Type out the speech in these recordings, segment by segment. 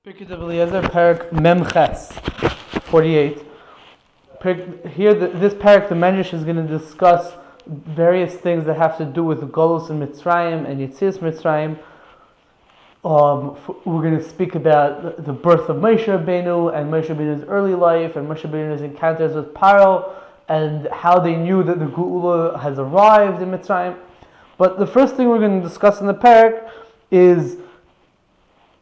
Pirkei Eliezer, Parak Memches 48. Here, this parak, the Medrash is going to discuss various things that have to do with Golus and Mitzrayim and Yetzias Mitzrayim. We're going to speak about the birth of Moshe Rabbeinu and Moshe Rabbeinu's early life and Moshe Rabbeinu's encounters with Paro and how they knew that the Geula has arrived in Mitzrayim. But the first thing we're going to discuss in the parak is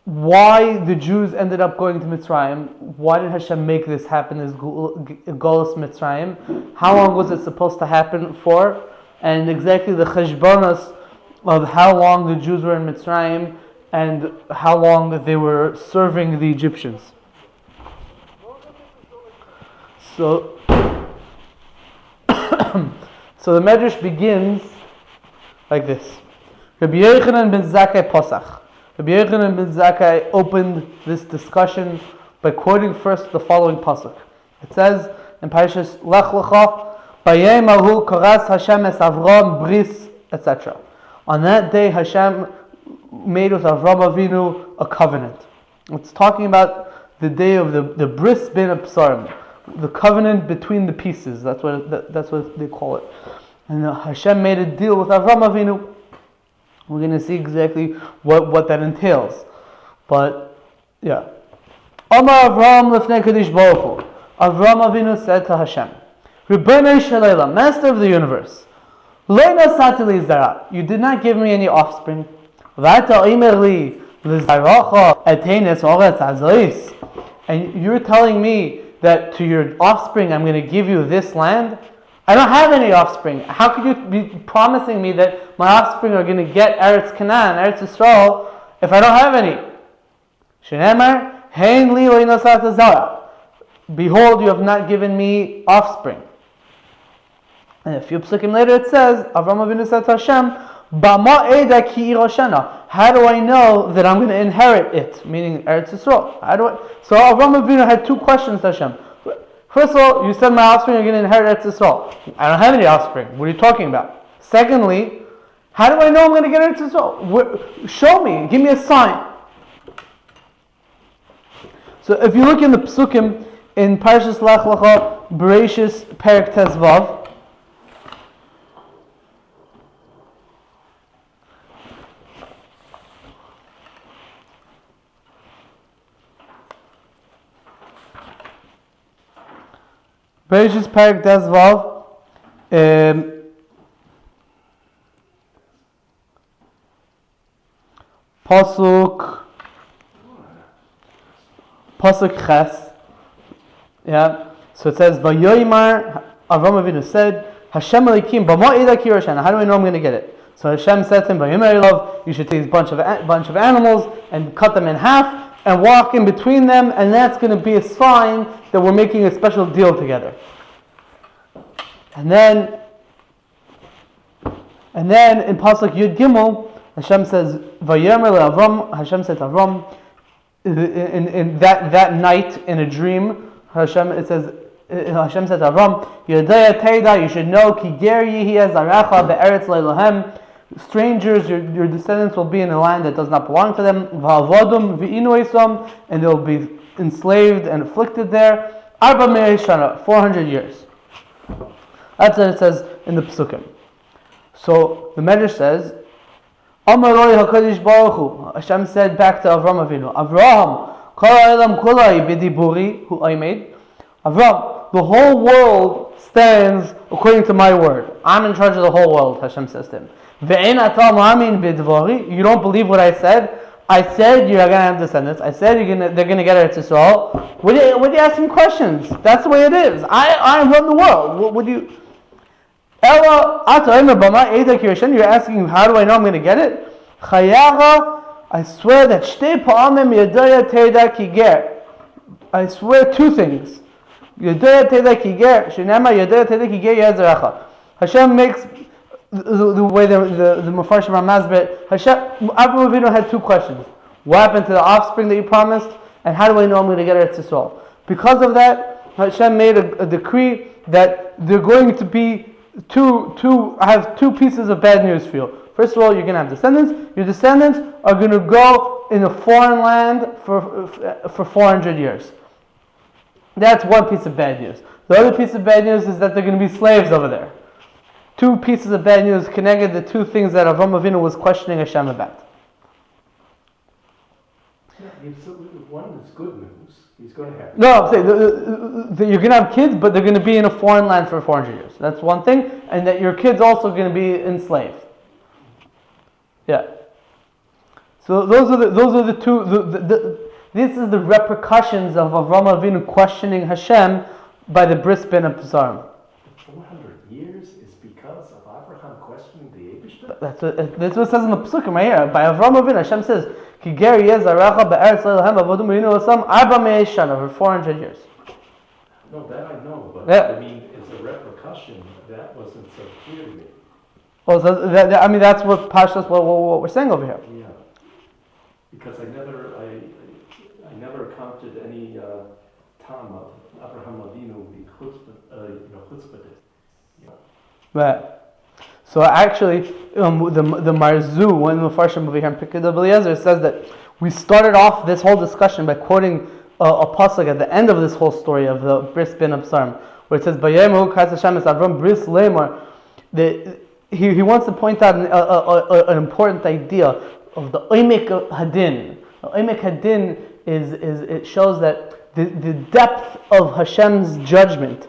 why the Jews ended up going to Mitzrayim. Why did Hashem make this happen as Golus Mitzrayim? How long was it supposed to happen for? And exactly the cheshbonos of how long the Jews were in Mitzrayim and how long they were serving the Egyptians. So the Medrash begins like this. Rabbi Yochanan ben Zakkai Posach. Rabbi Yochanan ben Zakkai opened this discussion by quoting first the following pasuk. It says in Parashas Lech Lecha, "Bayem ahu koras Hashem es Avram bris," etc. On that day, Hashem made with Avram Avinu a covenant. It's talking about the day of the bris bin Absarim, the covenant between the pieces. That's what they call it. And Hashem made a deal with Avram Avinu. We're going to see exactly what that entails. But, yeah. Amar Avram lefnei Kadosh Baruch Hu. Avram Avinu said to Hashem, Ribono shel Olam, Master of the universe, Lo nasati li zara, you did not give me any offspring. V'ata omer li l'zaracha etenes oretz hazois. And you're telling me that to your offspring I'm going to give you this land? I don't have any offspring. How could you be promising me that my offspring are going to get Eretz Canaan, Eretz Yisrael, if I don't have any? Shenemar, hein li lo nasat zara. Behold, you have not given me offspring. And a few psukim later it says, Avram Avinu said to Hashem, Bama eda ki iroshana. How do I know that I'm going to inherit it? Meaning Eretz Yisrael. So Avram Avinu had two questions to Hashem. First of all, you said my offspring are going to inherit Eretz Yisrael. I don't have any offspring. What are you talking about? Secondly, how do I know I'm going to get Eretz Yisrael? Show me. Give me a sign. So if you look in the psukim in Parashas Lech Lecha, Bereshis Perek Tezvav, Bereshis Perek Tezvav, Pasuk Ches. Yeah. So it says, Vayoymar, Avram Avinu said, Hashem Elikim, Bama eda ki roshana. How do I know I'm going to get it? So Hashem said to him, Vayoymar Elov, you should take a bunch of animals and cut them in half and walk in between them, and that's going to be a sign that we're making a special deal together. And then in Pasuk Yud Gimel, Hashem says, Vayomer le'Avram, Hashem said to Avram, in that night in a dream, Hashem said to Avram, Yodaya Teida, you should know, Ki ger yihi zarecha be'eretz le'Elohem, strangers, your descendants will be in a land that does not belong to them, V'avodum v'inu esom, and they'll be enslaved and afflicted there, Arba me'ei shana, 400 years. That's what it says in the Psukim. So the Medrash says, Amar Roi HaKadosh Baruch Hu, Hashem said back to Avram Avinu, Avraham, Kol ha'olam kulai b'diburi hu I made. Avram, the whole world stands according to my word. I'm in charge of the whole world, Hashem says to him. Ve'en ata ma'amin b'dvari, you don't believe what I said? I said you're going to have descendants. I said they're going to get Eretz Yisrael. What are you asking questions? That's the way it is. I run the world. What do you... Ella ata omer bama eda ki roshana. You're asking, how do I know I'm going to get it? Chayaga, I swear that shtei pa'amim yadaya teida ki ger. I swear two things. Yadaya teida ki ger. Shenema yadaya teida ki ger yazarecha. Hashem makes the way the Mefarshim Ramazbet, Hashem, Avram Avinu had two questions. What happened to the offspring that you promised? And how do I know I'm going to get Eretz Yisrael? Because of that, Hashem made a decree that they're going to be I have two pieces of bad news for you. First of all, you're going to have descendants. Your descendants are going to go in a foreign land for 400 years. That's one piece of bad news. The other piece of bad news is that they're going to be slaves over there. Two pieces of bad news connected the two things that Avram Avinu was questioning Hashem about. One is good news. He's going to have. No, I'm saying you're going to have kids, but they're going to be in a foreign land for 400 years. That's one thing, and that your kids also going to be enslaved. Yeah. So those are the two. This is the repercussions of Avram Avinu questioning Hashem by the bris ben Absarim. 400 years is because of Abraham questioning the Eibishter? That's what it says in the Psukim right here. By Avram Avinu, Hashem says, "Ki ger yezarecha be'eretz le'lehem avodu me'inu osam arba me'ei shana," for 400 years. No, that I know, but Yeah. I mean, as a repercussion, that wasn't so clear to me. Oh, so that's what Pashas, what we're saying over here. Yeah, because I never counted any time of Abraham Avinu the chutzpah. Right. So actually, the Marzu, one of the Farshim over here in Pikad Eliezer, says that we started off this whole discussion by quoting a pasuk at the end of this whole story of the bris ben Absarim, where it says, "Bayemu Kas Hashem es Avram bris lemar." He wants to point out an important idea of the Oimek Hadin. The Oimek Hadin is it shows that the depth of Hashem's judgment.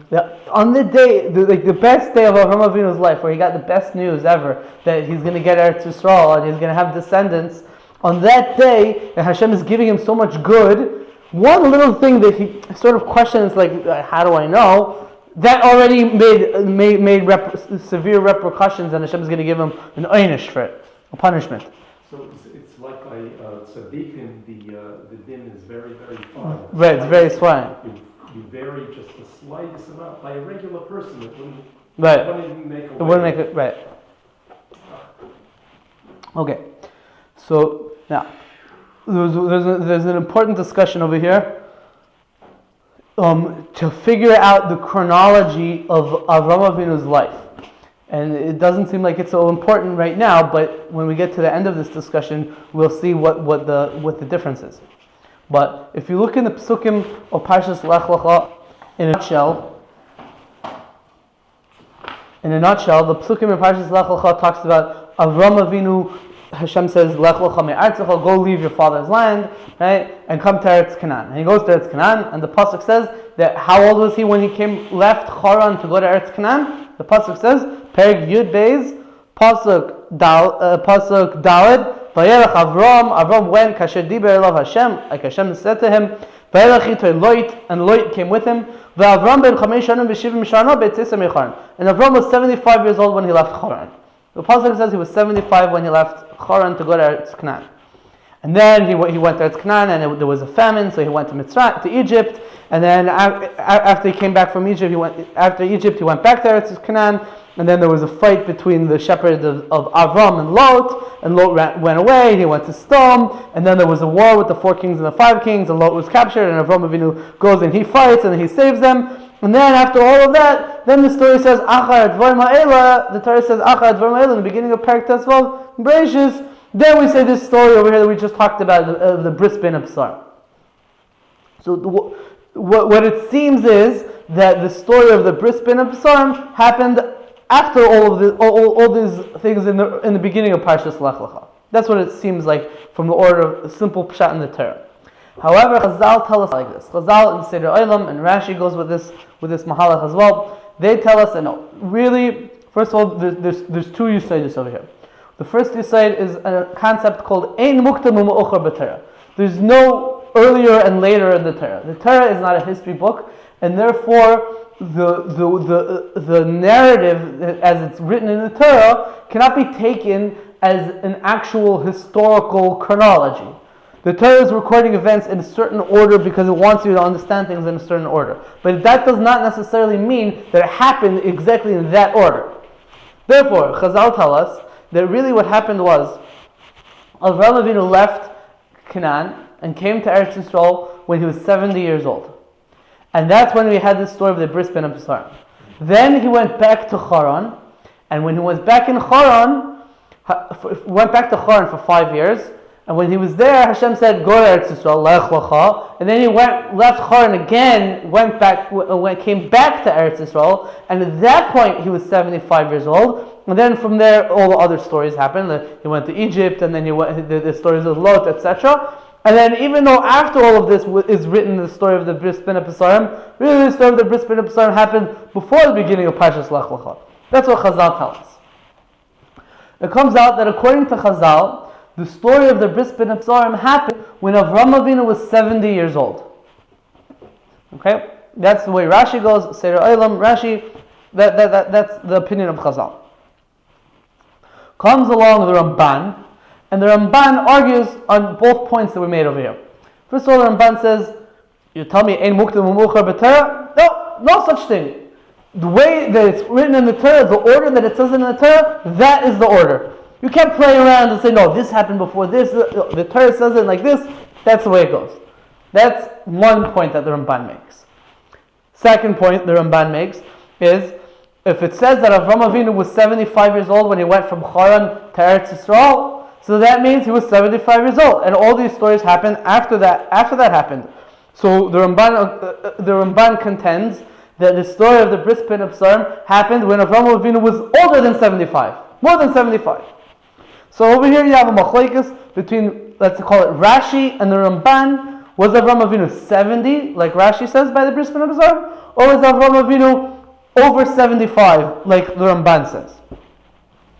That on the day, the best day of Avraham Avinu's life, where he got the best news ever, that he's going to get Eretz Yisrael and he's going to have descendants, on that day, that Hashem is giving him so much good, one little thing that he sort of questions, like, how do I know? That already made severe repercussions, and Hashem is going to give him an einish for it, a punishment. So it's like by tzaddikim, the din is very, very fine. Right, it's very fine. You vary just the slightest amount. By a regular person, it wouldn't. Right. It wouldn't even make a. It wouldn't make it right. Okay, so now there's an important discussion over here. To figure out the chronology of Avraham Avinu's life. And it doesn't seem like it's so important right now, but when we get to the end of this discussion, we'll see what the difference is. But if you look in the Psukim of Parshas Lech Lecha, in a nutshell, the Psukim of Parshas Lech Lecha talks about Avraham Avinu. Hashem says, "Lech lecha me'artzecha," go leave your father's land, right, and come to Eretz Canaan. And he goes to Eretz Canaan, and the pasuk says that how old was he when he left Haran to go to Eretz Canaan? The pasuk says, Perek Yud Beis, pasuk Daled, Vayelech Avram went, Kasher Diber Elav Hashem, like Hashem said to him, Vayelech ito Lot, and Lot came with him. Ve'Avram ben Chamesh Shanim v'Shivim Shana be'Tzisa me'Charan. And Avram was 75 years old when he left Haran. The pasuk says he was 75 when he left Haran to go to Eretz Canaan. And then he went to Eretz Canaan, and there was a famine, so he went to Egypt. And then after he came back from Egypt, he went back to Eretz Canaan. And then there was a fight between the shepherds of Avram and Lot went away, and he went to Sodom. And then there was a war with the 4 kings and the 5 kings, and Lot was captured, and Avram Avinu goes and he fights, and he saves them. And then after all of that, then the story says, Achar Dvar Ma'ela, the Torah says, Achar Dvar Ma'ela, in the beginning of Perek Tesvav, Bereishis. Then we say this story over here that we just talked about, of the bris ben Absarim. So what it seems is that the story of the bris ben Absarim happened after all these things in the beginning of Parshas Lech Lecha. That's what it seems like from the order of simple pshat in the Torah. However, Chazal tell us like this. Chazal and Seder Olam, and Rashi goes with this mahalach as well. They tell us that no, really, first of all, there's 2 yisaydis over here. The first yisayd is a concept called Ein Muktam U'Ma'uchar B'Torah. There's no earlier and later in the Torah. The Torah is not a history book, and therefore the narrative as it's written in the Torah cannot be taken as an actual historical chronology. The Torah is recording events in a certain order because it wants you to understand things in a certain order. But that does not necessarily mean that it happened exactly in that order. Therefore, Chazal tell us that really what happened was Avraham Avinu left Canaan and came to Eretz Yisrael when he was 70 years old. And that's when we had this story of the bris ben Absarim. Then he went back to Haran, and when he was back in Haran, went back to Haran for 5 years, And when he was there, Hashem said, "Go to Eretz Yisrael, lech lecha." And then he left Haran again, came back to Eretz Yisrael, and at that point he was 75 years old. And then from there, all the other stories happened. He went to Egypt, and then the stories of Lot, etc. And then, even though after all of this is written the story of the Bris Ben Pesarim, really the story of the Bris Ben Pesarim happened before the beginning of Parshas Lech Lecha. That's what Chazal tells us. It comes out that according to Chazal, the story of the Bris Ben Pesarim happened when Avraham Avinu was 70 years old. Okay, that's the way Rashi goes. Seder Olam, Rashi. That's the opinion of Chazal. Comes along the Ramban. And the Ramban argues on both points that we made over here. First of all, the Ramban says, you tell me, Ein muktam u'muchar b'Torah? No such thing. The way that it's written in the Torah, the order that it says in the Torah, that is the order. You can't play around and say, no, this happened before this. The Torah says it like this. That's the way it goes. That's one point that the Ramban makes. Second point the Ramban makes is, if it says that Avraham Avinu was 75 years old when he went from Haran to Eretz Yisrael, so that means he was 75 years old, and all these stories happened after that happened. So the Ramban contends that the story of the Bris Ben Pesarim happened when Avraham Avinu was older than 75, more than 75. So over here you have a machlokes between, let's call it Rashi and the Ramban. Was Avraham Avinu 70, like Rashi says by the Bris Ben Pesarim, or was Avraham Avinu over 75, like the Ramban says?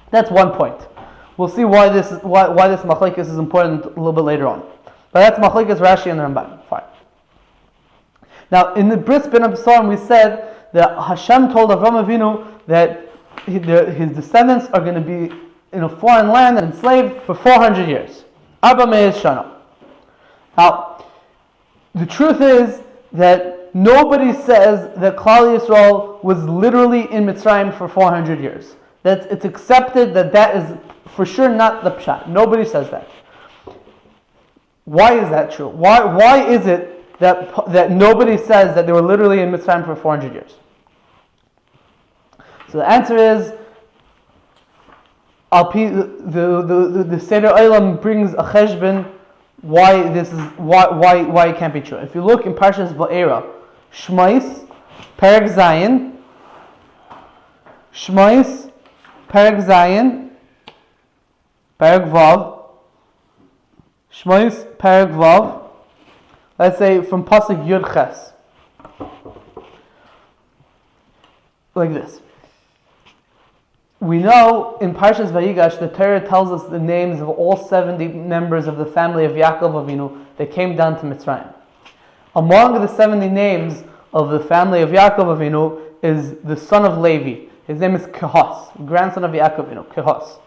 That's one point. We'll see why this machlokes is important a little bit later on. But that's machlokes Rashi and the Ramban. Fine. Now, in the Bris Ben Pesarim, we said that Hashem told Avraham Avinu that his descendants are going to be in a foreign land and enslaved for 400 years. Arba me'ez shana. Now, the truth is that nobody says that Klal Yisrael was literally in Mitzrayim for 400 years. It's accepted that is for sure not the pshat. Nobody says that. Why is that true? Why is it that nobody says that they were literally in Mitzrayim for 400 years? So the answer is, the Seder Olam brings a cheshbon why it can't be true. If you look in Parshas Va'era, Shmais, Perek Zayin, Shmais, Perek Zayin, Perek Vav, Shmais, Perek Vav, let's say from Pasuk Yud Ches, like this. We know in Parshas Vayigash, the Torah tells us the names of all 70 members of the family of Yaakov Avinu that came down to Mitzrayim. Among the 70 names of the family of Yaakov Avinu is the son of Levi. His name is Kehos, grandson of Yaakov Avinu, Kehos.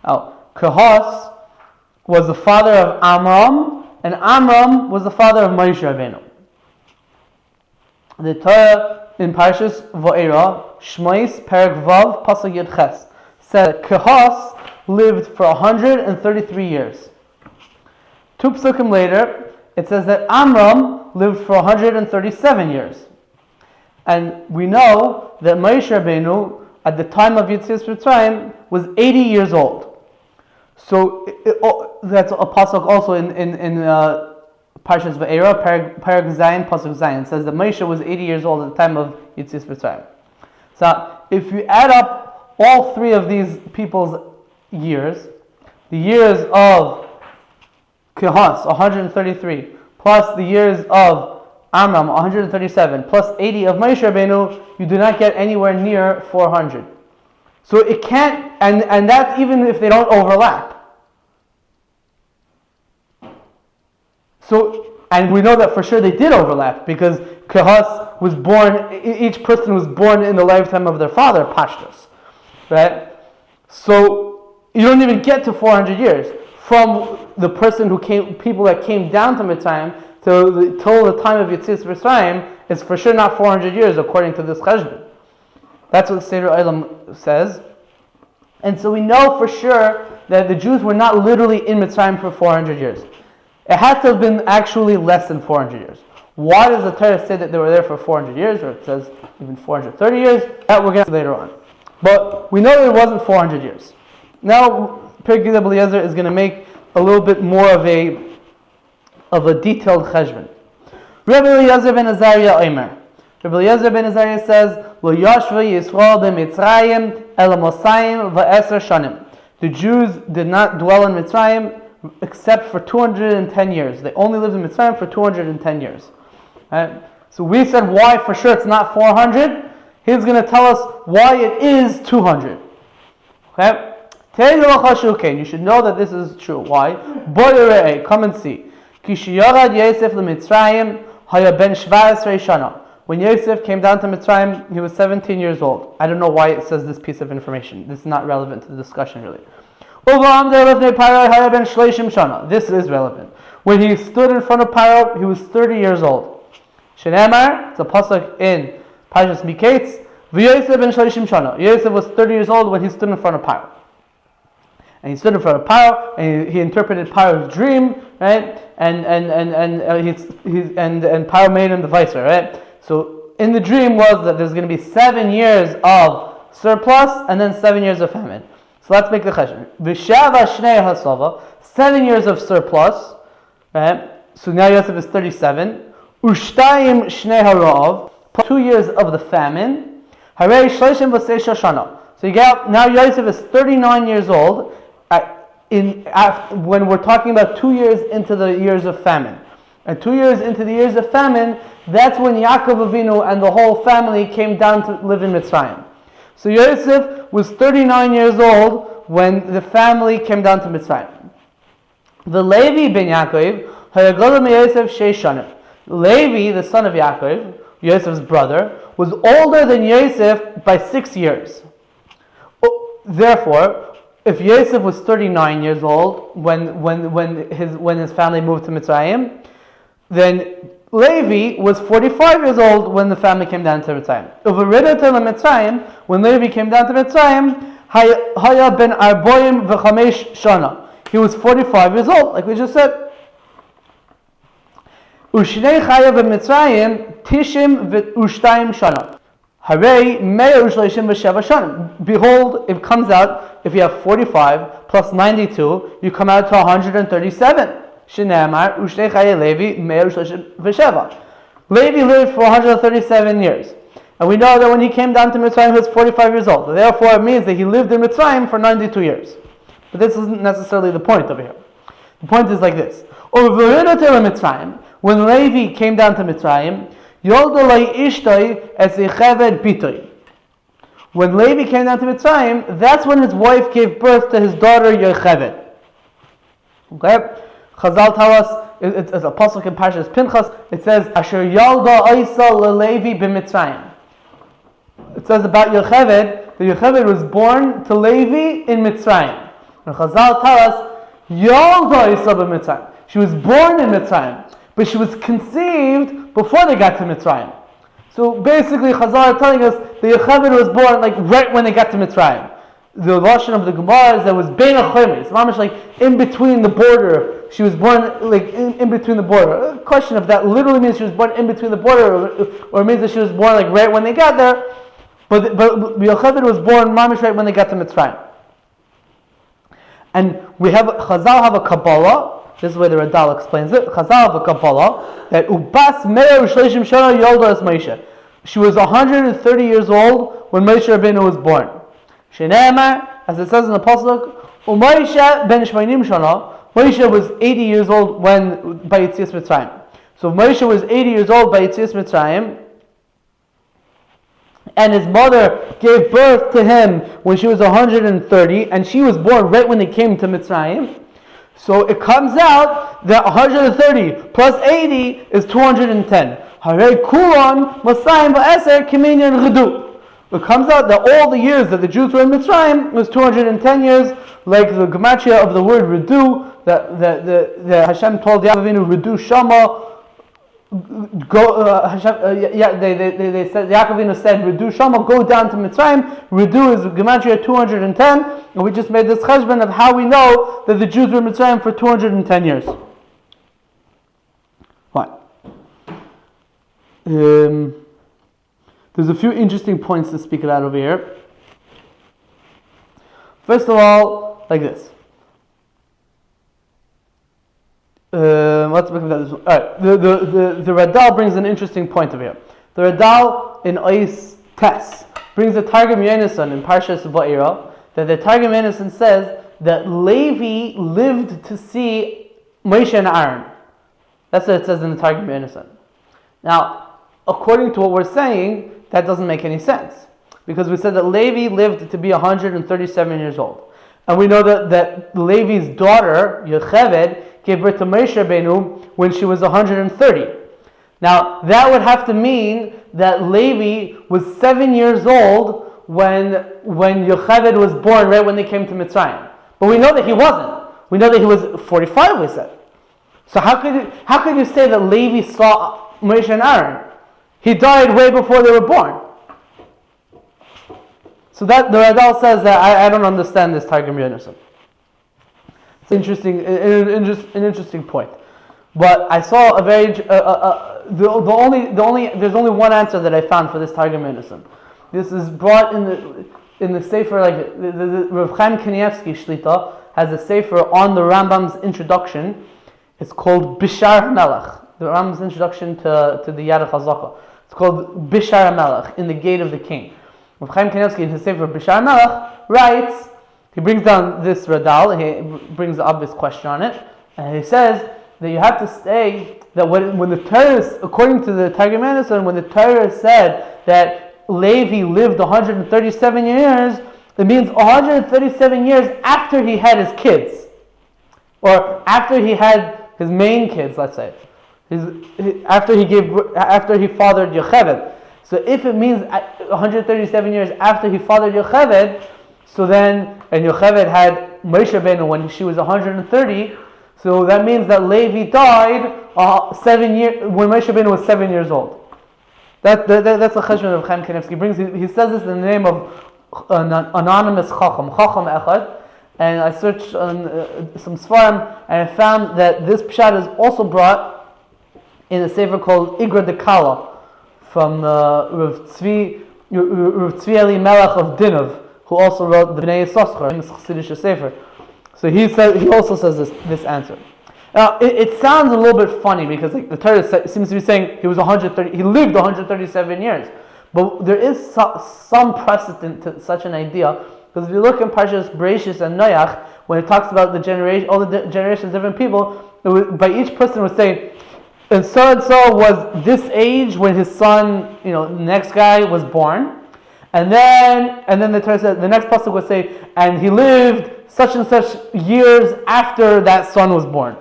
Now, Kehos was the father of Amram, and Amram was the father of Moshe Rabbeinu. The Torah in Parshas Va'era, Shmais, Perek Vav, Pasuk Yud Ches, said that Kehos lived for 133 years. Two psukim later, it says that Amram lived for 137 years. And we know that Moshe Rabbeinu, at the time of Yetzias Mitzrayim, was 80 years old. So that's a pasuk also in Parshas Va'era, Perek Zayin, Pasuk Zayin. It says that Moshe was 80 years old at the time of Yetzias Mitzrayim. So if you add up all three of these people's years, the years of Kehos, 133, plus the years of Amram, 137, plus 80 of Moshe Rabbeinu, you do not get anywhere near 400. So it can't, and that's even if they don't overlap. So, and we know that for sure they did overlap, because Kehos was born, each person was born in the lifetime of their father, Pashtus. Right? So, you don't even get to 400 years. From the person people that came down to Mitzrayim till the time of Yetzias Mitzrayim, is for sure not 400 years according to this cheshbon. That's what the Seder Olam says. And so we know for sure that the Jews were not literally in Mitzrayim for 400 years. It had to have been actually less than 400 years. Why does the Torah say that they were there for 400 years, or it says even 430 years? That we're going to see later on. But we know that it wasn't 400 years. Now, Pirkei Eliezer is going to make a little bit more of a detailed cheshbon. Rabbi Eliezer ben Azariah Omer. Rabbi Eliezer ben Azariah says, Lo yashva Yisrael b'Mitzrayim el Mosayim v'eser shanim. The Jews did not dwell in Mitzrayim except for 210 years. They only lived in Mitzrayim for 210 years. Right? So we said why for sure it's not 400. He's going to tell us why it is 200. Okay? You should know that this is true. Why? Come and see. When Yosef came down to Mitzrayim, he was 17 years old. I don't know why it says this piece of information. This is not relevant to the discussion really. This is relevant. When he stood in front of Paro, he was 30 years old. Shenemar, it's a pasuk in Parshas Miketz. Yosef was 30 years old when he stood in front of Paro. And he stood in front of Paro, and he interpreted Paro's dream, right? And Paro made him the viceroy, right? So in the dream was that there's going to be 7 years of surplus and then 7 years of famine. So let's make the cheshbon. V'shava shnei hasava, 7 years of surplus, right? So now Yosef is 37. Ushtayim shnei harav, 2 years of the famine. Harei shloshim v'seisha shana. So you get now Yosef is 39 years old. When we're talking about 2 years into the years of famine. And 2 years into the years of famine, that's when Yaakov Avinu and the whole family came down to live in Mitzrayim. So Yosef was 39 years old when the family came down to Mitzrayim. The Levi ben Yaakov, Hayagolim Yosef Sheishanim. Levi, the son of Yaakov, Yosef's brother, was older than Yosef by 6 years. Therefore, if Yosef was 39 years old when his family moved to Mitzrayim, then Levi was 45 years old when the family came down to Mitzrayim. When Levi came down to Mitzrayim, Haya ben Arboim v'chamesh shana. He was 45 years old, like we just said. Ushnei Chaya v'Mitzrayim tishim v'ushtayim shana. Harei me'er u'shleishim v'sheva shanim. Behold, it comes out, if you have 45 plus 92, you come out to 137. Shene'amar ushnei Chaya Levi me'er u'shleishim v'sheva. Levi lived for 137 years. And we know that when he came down to Mitzrayim, he was 45 years old. Therefore, it means that he lived in Mitzrayim for 92 years. But this isn't necessarily the point over here. The point is like this. When Levi came down to Mitzrayim, when Levi came down to Mitzrayim, that's when his wife gave birth to his daughter Yocheved. Okay? Chazal tell us, it's a pasuk in Parshas Pinchas, it says, Asher yalda Isa leLevi b'Mitzrayim. It says about Yocheved, that Yocheved was born to Levi in Mitzrayim. And Chazal tell us, yalda Isa b'Mitzrayim. She was born in Mitzrayim, but she was conceived before they got to Mitzrayim. So basically, Chazal are telling us that Yocheved was born like right when they got to Mitzrayim. The lashon of the Gemara is that it was bein hachomis. It's almost like in between the border. She was born like in between the border. A question of that literally means she was born in between the border, or it means that she was born like right when they got there. But Yocheved was born mamish right when they got to Mitzrayim. And we have Chazal have a Kabbalah. This is where the Radal explains it. Chazal have a Kabbalah that Ubas Meir U'Shleishim Shana Yolda as Moshe. She was 130 years old when Moshe Rabbeinu was born. Shene'emar, as it says in the pasuk, U'Moshe ben Shmeinim Shana. Moshe was 80 years old when by Yetzias Mitzrayim. So Moshe was 80 years old by Yetzias Mitzrayim, and his mother gave birth to him when she was 130, and she was born right when they came to Mitzrayim. So it comes out that 130 plus 80 is 210. Harei kulon masayim v'eser kiminyan redu. It comes out that all the years that the Jews were in Mitzrayim was 210 years, like the gematria of the word redu, that Hashem told Yaakov Avinu, redu shama, go, they said, Yaakov Avinu said, redu shama, go down to Mitzrayim. Redu is gematria 210, and we just made this cheshbon of how we know that the Jews were in Mitzrayim for 210 years. Fine. There's a few interesting points to speak about over here. First of all, like this. Let's look at this. All right, the Radal brings an interesting point over here. The Radal in Ois Tes brings a Targum Yonasan in Parshas Va'era that the Targum Yonasan says that Levi lived to see Moshe and Aaron. That's what it says in the Targum Yonasan. Now, according to what we're saying, that doesn't make any sense, because we said that Levi lived to be 137 years old. And we know that Levi's daughter, Yocheved, gave birth to Moshe Rabbeinu when she was 130. Now, that would have to mean that Levi was 7 years old when Yocheved was born, right when they came to Mitzrayim. But we know that he wasn't. We know that he was 45, we said. So how could you say that Levi saw Moshe and Aaron? He died way before they were born. So that the Radal says that I don't understand this Targum Yonasan. It's interesting, an interesting point. But I saw a very there's only one answer that I found for this Targum Yonasan. This is brought in the sefer, like the Rav Chaim Kanievsky Shlita has a sefer on the Rambam's introduction. It's called Bishar HaMelech, the Rambam's introduction to the Yad HaChazaka. It's called Bishar HaMelech, in the Gate of the King. Rav Chaim Kanievsky in his sefer Bishar HaMelech writes, he brings down this Radal, and he brings the obvious question on it, and he says that you have to say that when the Torah, according to the Targum Yonasan, when the Torah said that Levi lived 137 years, it means 137 years after he had his kids, or after he had his main kids, let's say, after he fathered Yocheved. So if it means 137 years after he fathered Yocheved, so then, and Yocheved had Moshe Rabbeinu when she was 130, so that means that Levi died 7 years when Moshe Rabbeinu was 7 years old. That's a cheshbon of Chaim Kanievsky. He says this in the name of an anonymous Chacham Echad, and I searched on some Sfarim, and I found that this pshat is also brought in a sefer called Igra de Kala from Rav Tzvi Elimelech of Dinov, who also wrote the Bnei Yissaschar, famous Chassidish sefer. So he also says this answer. Now it sounds a little bit funny because the Torah seems to be saying he lived 137 years, but there is some precedent to such an idea. Because if you look in Parshas Bereshis and Noach, when it talks about all the generations of different people, by each person was saying, and so was this age when his son, the next guy was born, and then the Torah said, the next pasuk would say, and he lived such and such years after that son was born.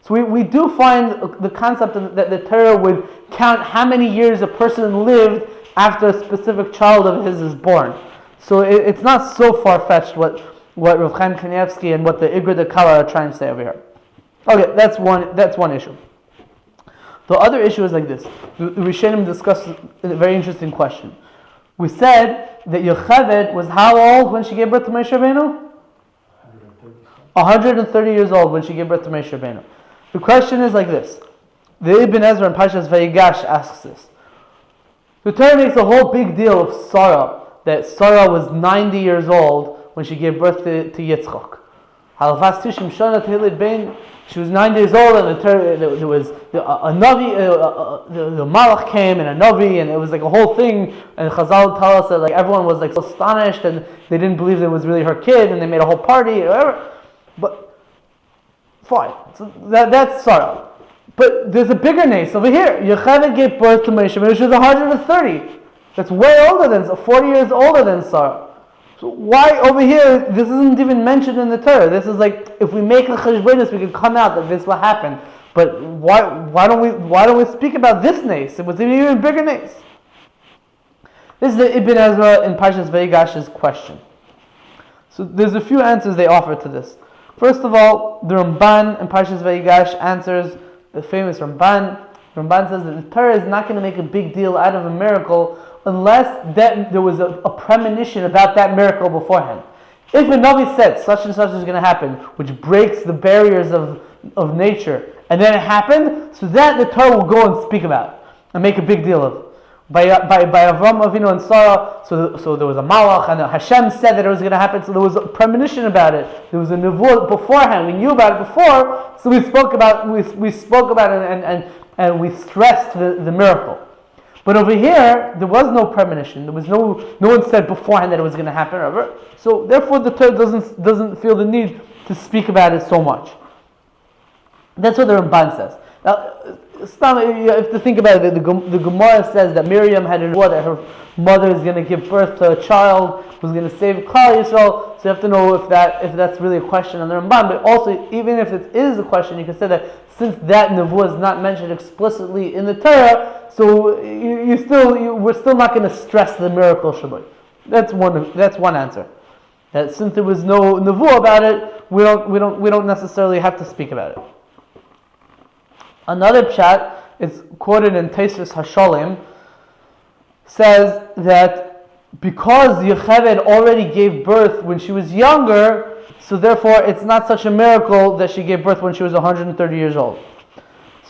So we do find the concept that the Torah would count how many years a person lived after a specific child of his is born. So it's not so far-fetched what Rav Chaim Kanievsky and what the Igra de Kala are trying to say over here. Okay, that's one issue. The other issue is like this. The Rishonim discussed a very interesting question. We said that Yocheved was how old when she gave birth to Moshe Rabbeinu? 130 years old when she gave birth to Moshe Rabbeinu. The question is like this. The Ibn Ezra in Parshas Vayigash asks this. The Torah makes a whole big deal of Sarah, that Sarah was 90 years old when she gave birth to Yitzchak. She was 90 years old, and there was a Navi, the Malach came, and a Navi, and it was like a whole thing, and Chazal tell us that everyone was so astonished, and they didn't believe it was really her kid, and they made a whole party, or whatever. But, fine. So that's Sarah. But there's a bigger nace over here. Yocheved gave birth to Moshe when she was 130. That's way older than 40 years older than Sarah. So why over here this isn't even mentioned in the Torah? This is like if we make a cheshbonis, we could come out that this will happen. But why don't we speak about this nace? It was an even bigger nace. This is the Ibn Ezra in Parshas Vayigash's question. So there's a few answers they offer to this. First of all, the Ramban in Parshas Vayigash answers the famous Ramban. Ramban says that the Torah is not going to make a big deal out of a miracle unless there was a premonition about that miracle beforehand. If a Navi said such and such is going to happen, which breaks the barriers of nature, and then it happened, so that the Torah will go and speak about and make a big deal of. by Avram Avinu and Sarah. So there was a malach, and Hashem said that it was going to happen. So there was a premonition about it. There was a nevuah beforehand. We knew about it before. So we spoke about it and we stressed the miracle. But over here, there was no premonition. There was no one said beforehand that it was going to happen. Ever. So therefore, the Torah doesn't feel the need to speak about it so much. That's what the Ramban says. Now, you have to think about it. The Gemara says that Miriam had a nevuah that her mother is going to give birth to a child who's going to save Klal Yisrael. So you have to know if that's really a question on the Ramban. But also, even if it is a question, you can say that since that nevuah is not mentioned explicitly in the Torah, so we're still not going to stress the miracle Shabbat. That's one answer. That since there was no nevuah about it, we don't necessarily have to speak about it. Another pshat is quoted in Tosfos Hasholim, says that because Yocheved already gave birth when she was younger, so therefore it's not such a miracle that she gave birth when she was 130 years old.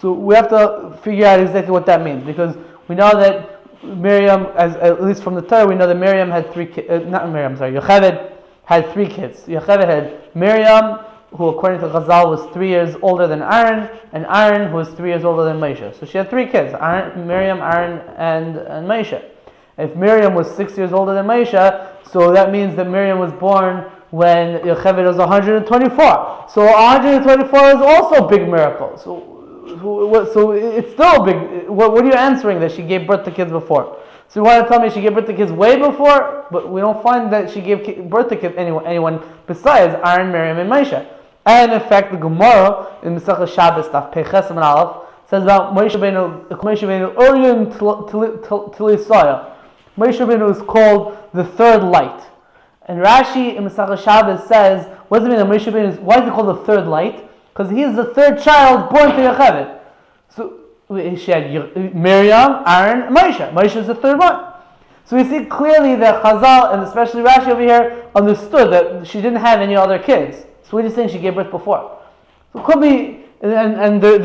So we have to figure out exactly what that means, because we know that Miriam, at least from the Torah, we know that Miriam had Yocheved had 3 kids. Yocheved had Miriam, who according to Chazal was 3 years older than Aaron, and Aaron, who was 3 years older than Moshe. So she had 3 kids, Miriam, Aaron, and Moshe. If Miriam was 6 years older than Moshe, so that means that Miriam was born when Yocheved was 124. So 124 is also a big miracle. So it's still a big. What are you answering that she gave birth to kids before? So you want to tell me she gave birth to kids way before, but we don't find that she gave birth to kids anyone besides Aaron, Miriam, and Moshe. And in fact, the Gemara in Masechah Shabbos, Daf Peches and Aleph, says about Moshe Rabbeinu Orion Tilisaya. Moshe Rabbeinu is called the third light. And Rashi in Masechah Shabbos says, what does it mean that Moshe Rabbeinu why is he called the third light? Because he is the third child born to Yocheved. So she had Miriam, Aaron, and Moshe. Moshe is the third one. So we see clearly that Chazal, and especially Rashi over here, understood that she didn't have any other kids. So we're just saying she gave birth before. So it could be, and there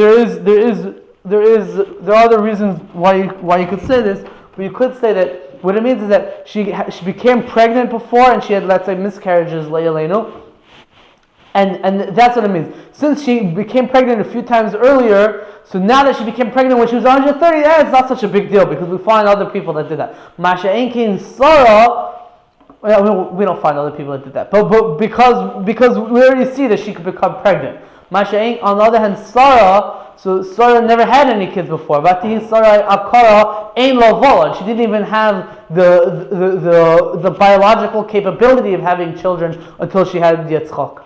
are other reasons why you could say this, but you could say that what it means is that she became pregnant before and she had, let's say, miscarriages, Le'elenu, and that's what it means. Since she became pregnant a few times earlier, so now that she became pregnant when she was 130, it's not such a big deal because we find other people that did that. Moshe Aharon, Sarah, we don't find other people that did that, but because we already see that she could become pregnant. Moshe Aharon, on the other hand, Sarah never had any kids before. Vatihi Sarah Akara Ein Lavolad. She didn't even have the biological capability of having children until she had Yitzchak.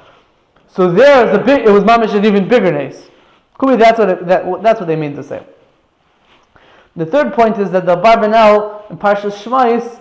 So it was mamish an even bigger nace. Could be that's what they mean to say. The third point is that the Barbanel in Parshas Shmais,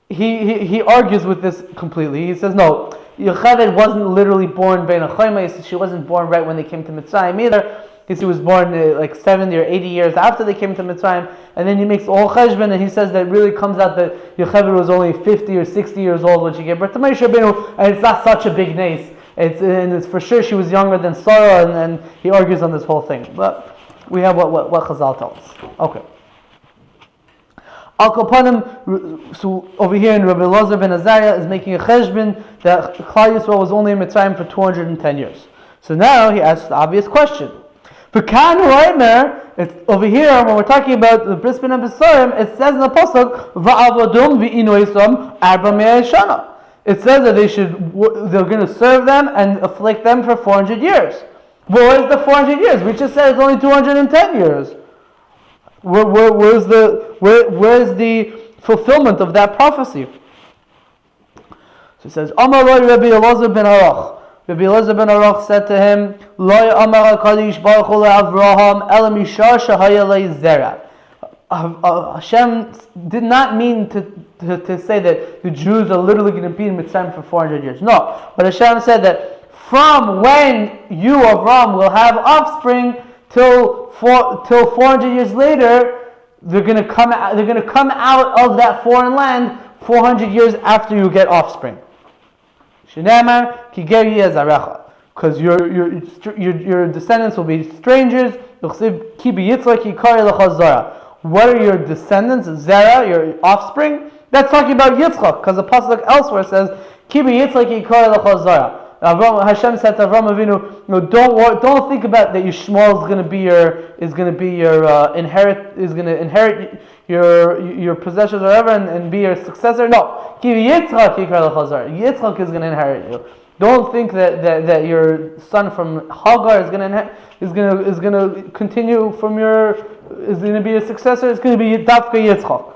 he argues with this completely. He says no, Yocheved wasn't literally born bein achaymes. She wasn't born right when they came to Mitzrayim either. He was born like 70 or 80 years after they came to Mitzrayim, and then he makes all cheshbon, and he says that it really comes out that Yocheved was only 50 or 60 years old when she gave birth to Moshe Rabbeinu, and it's not such a big nace. It's for sure she was younger than Sarah, and he argues on this whole thing. But we have what Chazal tells us. Okay. Al Kopanim, so over here in Rabbi Elazar ben Azariah is making a cheshbon that Klal Yisrael was only in Mitzrayim for 210 years. So now he asks the obvious question. For Kan Reimer, it's over here when we're talking about the Bris Ben and Besarim, it says in the pasuk Va'avadum v'inoisam arba me'ay shana. It says that they're going to serve them and afflict them for 400 years. Well, what is the 400 years? We just said it's only 210 years. Where's the fulfillment of that prophecy? So it says, Amar Rabbi Elazar ben Arach. Rabbi Elazar ben Arach said to him, Lo Amar HaKadosh Baruch Hu LeAvraham Ela Misha Shehaya Le'Zera. Hashem did not mean to say that the Jews are literally going to be in Mitzrayim for 400 years. No, but Hashem said that from when you, Avram, will have offspring till 400 years later, they're going to come out of that foreign land 400 years after you get offspring. Shenamar ki ger yezarecha, because your descendants will be strangers. what are your descendants, Zerah, your offspring? That's talking about Yitzchak, because the pasuk elsewhere says, Ki b'Yitzchak yikar lecha zara. Hashem said to Avraham Avinu, no, don't think about that Yishmael is going to inherit your possessions or whatever and be your successor. No, Ki b'Yitzchak yikar lecha zara. Yitzchak is going to inherit you. Don't think that your son from Hagar is going to continue from is going to be a successor. It's going to be Dafka Yitzchak.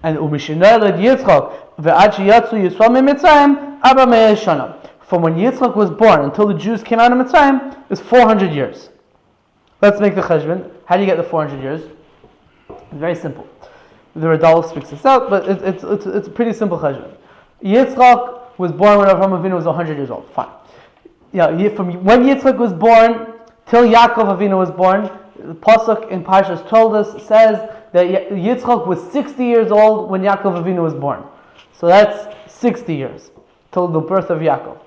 And Umishinayla Yitzchak ve'ad sheyatzu Yisrael miMitzrayim Abba me'eh shana. From when Yitzchak was born until the Jews came out of Mitzrayim is 400 years. Let's make the cheshbon. How do you get the 400 years? It's very simple. The Radal speaks this out, but it's a pretty simple cheshbon. Yitzchak was born when Avraham Avinu was 100 years old. Fine. From when Yitzchak was born till Yaakov Avinu was born, the pasuk in Parshas told us says that Yitzchak was 60 years old when Yaakov Avinu was born. So that's 60 years till the birth of Yaakov.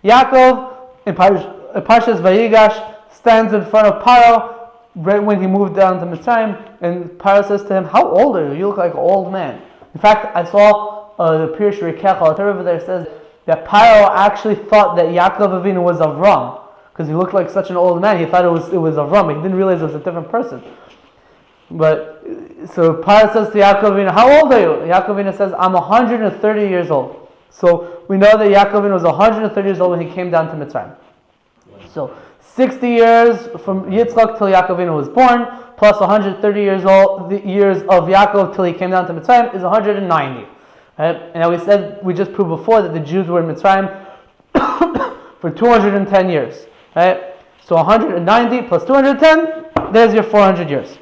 Yaakov in Parshas Vayigash stands in front of Paro right when he moved down to Mitzrayim, and Paro says to him, "How old are you? You look like an old man." In fact, I saw the Pirush Rikech over there says that Paro actually thought that Yaakov Avinu was Avram because he looked like such an old man. He thought it was Avram, but he didn't realize it was a different person. But so Paro says to Yaakov Avinu, "How old are you?" Yaakov Avinu says, "I'm 130 years old." So we know that Yaakov Avinu was 130 years old when he came down to Mitzrayim. So 60 years from Yitzchak till Yaakov Avinu was born, plus 130 years old, the years of Yaakov till he came down to Mitzrayim is 190. Right? And now we just proved before that the Jews were in Mitzrayim for 210 years. Right? So 190 plus 210, there's your 400 years.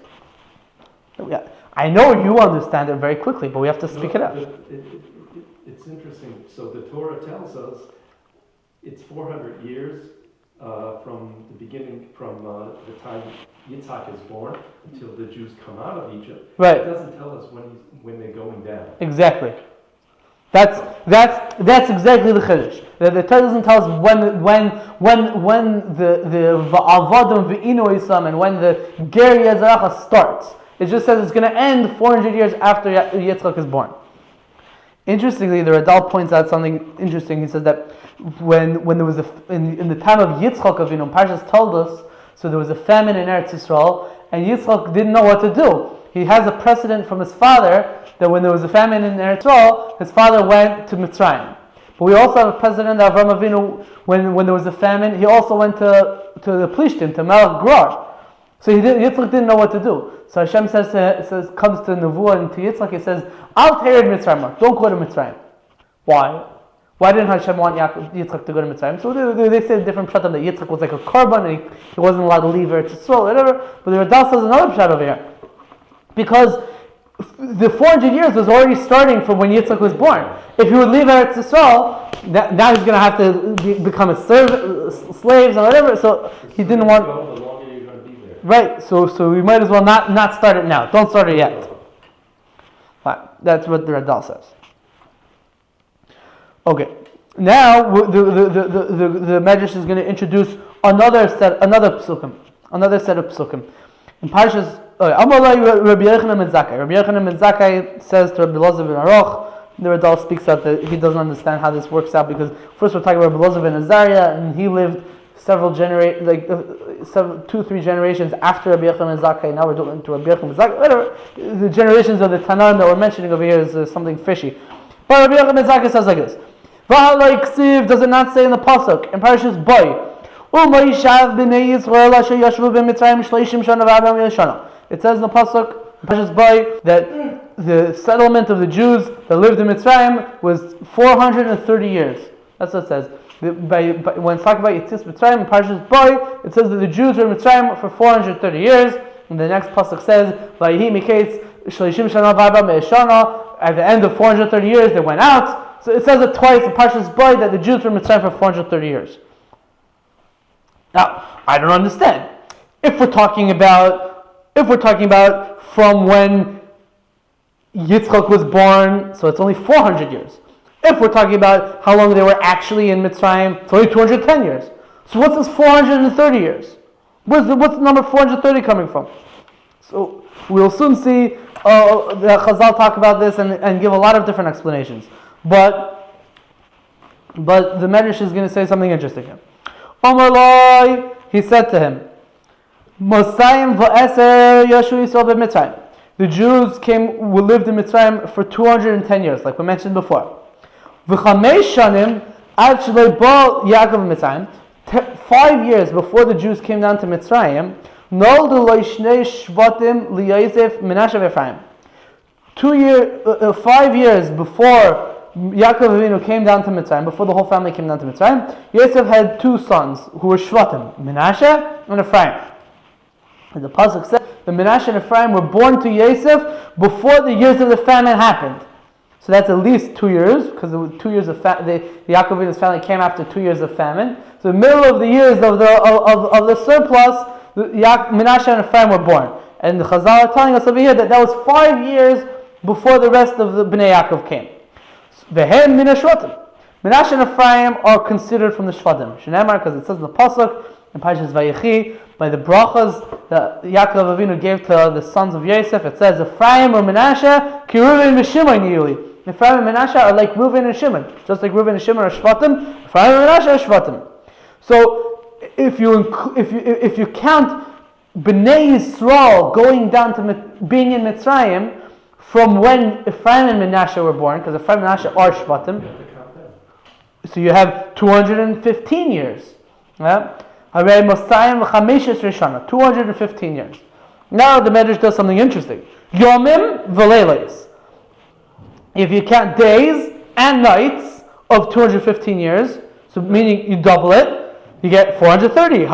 Yeah. I know you understand it very quickly, but we have to speak it out. It's interesting. So the Torah tells us it's 400 years from the beginning, from the time Yitzhak is born until the Jews come out of Egypt. Right. It doesn't tell us when they're going down. Exactly. That's exactly the chiddush. The Torah doesn't tell us when the Va'avadim Ve'inu Yisam and when the Ger Yezeracha starts. It just says it's going to end 400 years after Yitzchak is born. Interestingly, the Radal points out something interesting. He says that when there was in the time of Yitzchak Avinu, Parshas told us, so there was a famine in Eretz Yisrael, and Yitzchak didn't know what to do. He has a precedent from his father that when there was a famine in Eretz Yisrael, his father went to Mitzrayim. But we also have a precedent of Avraham Avinu when there was a famine, he also went to the Plishtim, to Melech Gerar. So Yitzchak didn't know what to do. So Hashem comes to Nevuah and to Yitzchak, he says, "Al tered Mitzrayim, don't go to Mitzrayim." Why? Why didn't Hashem want Yitzchak to go to Mitzrayim? So they say a different pshat that Yitzchak was like a korban and he wasn't allowed to leave Eretz Yisrael, whatever. But the Radal says another pshat over here. Because the 400 years was already starting from when Yitzchak was born. If he would leave Eretz Yisrael, now he's going to have to become a slaves or whatever. So he didn't want. The longer you're going to be there. Right. So we might as well not start it now. Don't start it yet. Fine. That's what the Radal says. Okay. Now the Medrash is going to introduce another set of psukim. In Parshas Amalai Rabbi Yochanan ben Zakkai. Rabbi Yochanan ben Zakkai says to Rabbi Elazar ben Aruch, the Radal speaks out that he doesn't understand how this works out because first we're talking about Rabbi Elazar ben Azariah, and he lived several 2-3 generations after Rabbi Yochanan ben Zakkai. Now we're doing to Rabbi Yochanan ben Zakkai. Whatever. The generations of the Tanaim that we're mentioning over here is something fishy. But Rabbi Yochanan ben Zakkai says like this: V'halai ksiv, does it not say in the pasuk in Parashas Boy? It says in the pasuk, Parshas Boy, that the settlement of the Jews that lived in Mitzrayim was 430 years. That's what it says. When it's talking about Yitzis Mitzrayim in Parshas Boy, it says that the Jews were in Mitzrayim for 430 years. And the next pasuk says, Vayhi miketz shlishim shana v'arba me'eshana. At the end of 430 years, they went out. So it says it twice in Parshas Boy that the Jews were in Mitzrayim for 430 years. Now, I don't understand. If we're talking about from when Yitzchak was born, so it's only 400 years. If we're talking about how long they were actually in Mitzrayim, it's only 210 years. So what's this 430 years? What's the number 430 coming from? So we'll soon see the Chazal talk about this and give a lot of different explanations. But the Medrash is going to say something interesting here. Omalai, he said to him, Mosayim v'eser Yoshu Yisrael b'Mitzrayim. The Jews lived in Mitzrayim for 210 years, like we mentioned before. V'chamesh shanim ad sheloi ba Yaakov Mitzrayim. 5 years before the Jews came down to Mitzrayim, noldu lo shnei shvatim liYosef Menashe v'Efrayim. 5 years before Yaakov Avinu came down to Mitzrayim, before the whole family came down to Mitzrayim, Yosef had 2 sons who were Shvatim, Menashe and Ephraim. And the pasuk says the Menashe and Ephraim were born to Yosef before the years of the famine happened. So that's at least 2 years, because the 2 years of the Yaakov Avinu's family came after 2 years of famine. So in the middle of the years of the surplus, Menashe and Ephraim were born. And the Chazal are telling us over here that was 5 years before the rest of the Bnei Yaakov came. Vehem min hashvatim. Menashe and Ephraim are considered from the Shvatim. Shenemar, because it says in the pasuk in Parshas Vayechi, by the brachas that Yaakov Avinu gave to the sons of Yosef, it says Ephraim or Menashe ki Reuven and Shimon yili. Ephraim and Menashe are like Reuven and Shimon, just like Reuven and Shimon are Shvatim. Ephraim and Menashe are Shvatim. So if you count Bnei Yisrael going down to being in Mitzrayim from when Efrayim and Menashe were born, because Efrayim and Menashe are Shvatim, so you have 215 years. Yeah? 215 years. Now the Medrash does something interesting. Yomim v'leilos. If you count days and nights of 215 years, so meaning you double it, you get 430.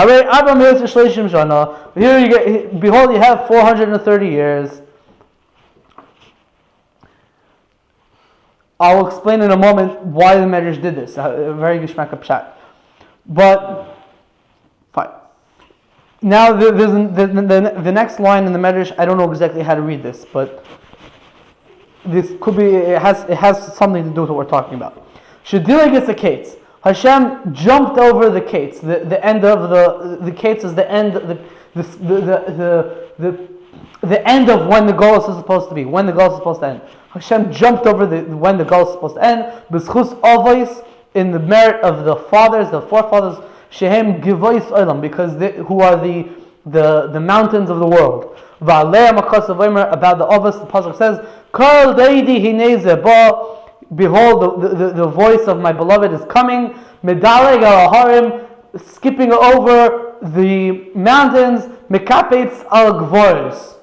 Here you get, behold, you have 430 years. I'll explain in a moment why the Medrash did this. A very gishmak pshat. But fine. Now the next line in the Medrash, I don't know exactly how to read this, but this could be, it has something to do with what we're talking about. Shadilah gets the Kates. Hashem jumped over the Kates. The end of the Kates is the end, the end of when the Golus is supposed to be, when the Golus is supposed to end. Hashem jumped over when the Golus is supposed to end. B'schus avos, in the merit of the fathers, the forefathers, shehem givois olam, because who are the mountains of the world. V'alei makas avomer, about the avos, the pasuk says, Kol deidi hineze ba, behold, the voice of my beloved is coming. Medaleg al harim, skipping over the mountains. Mekapetz al gvoros,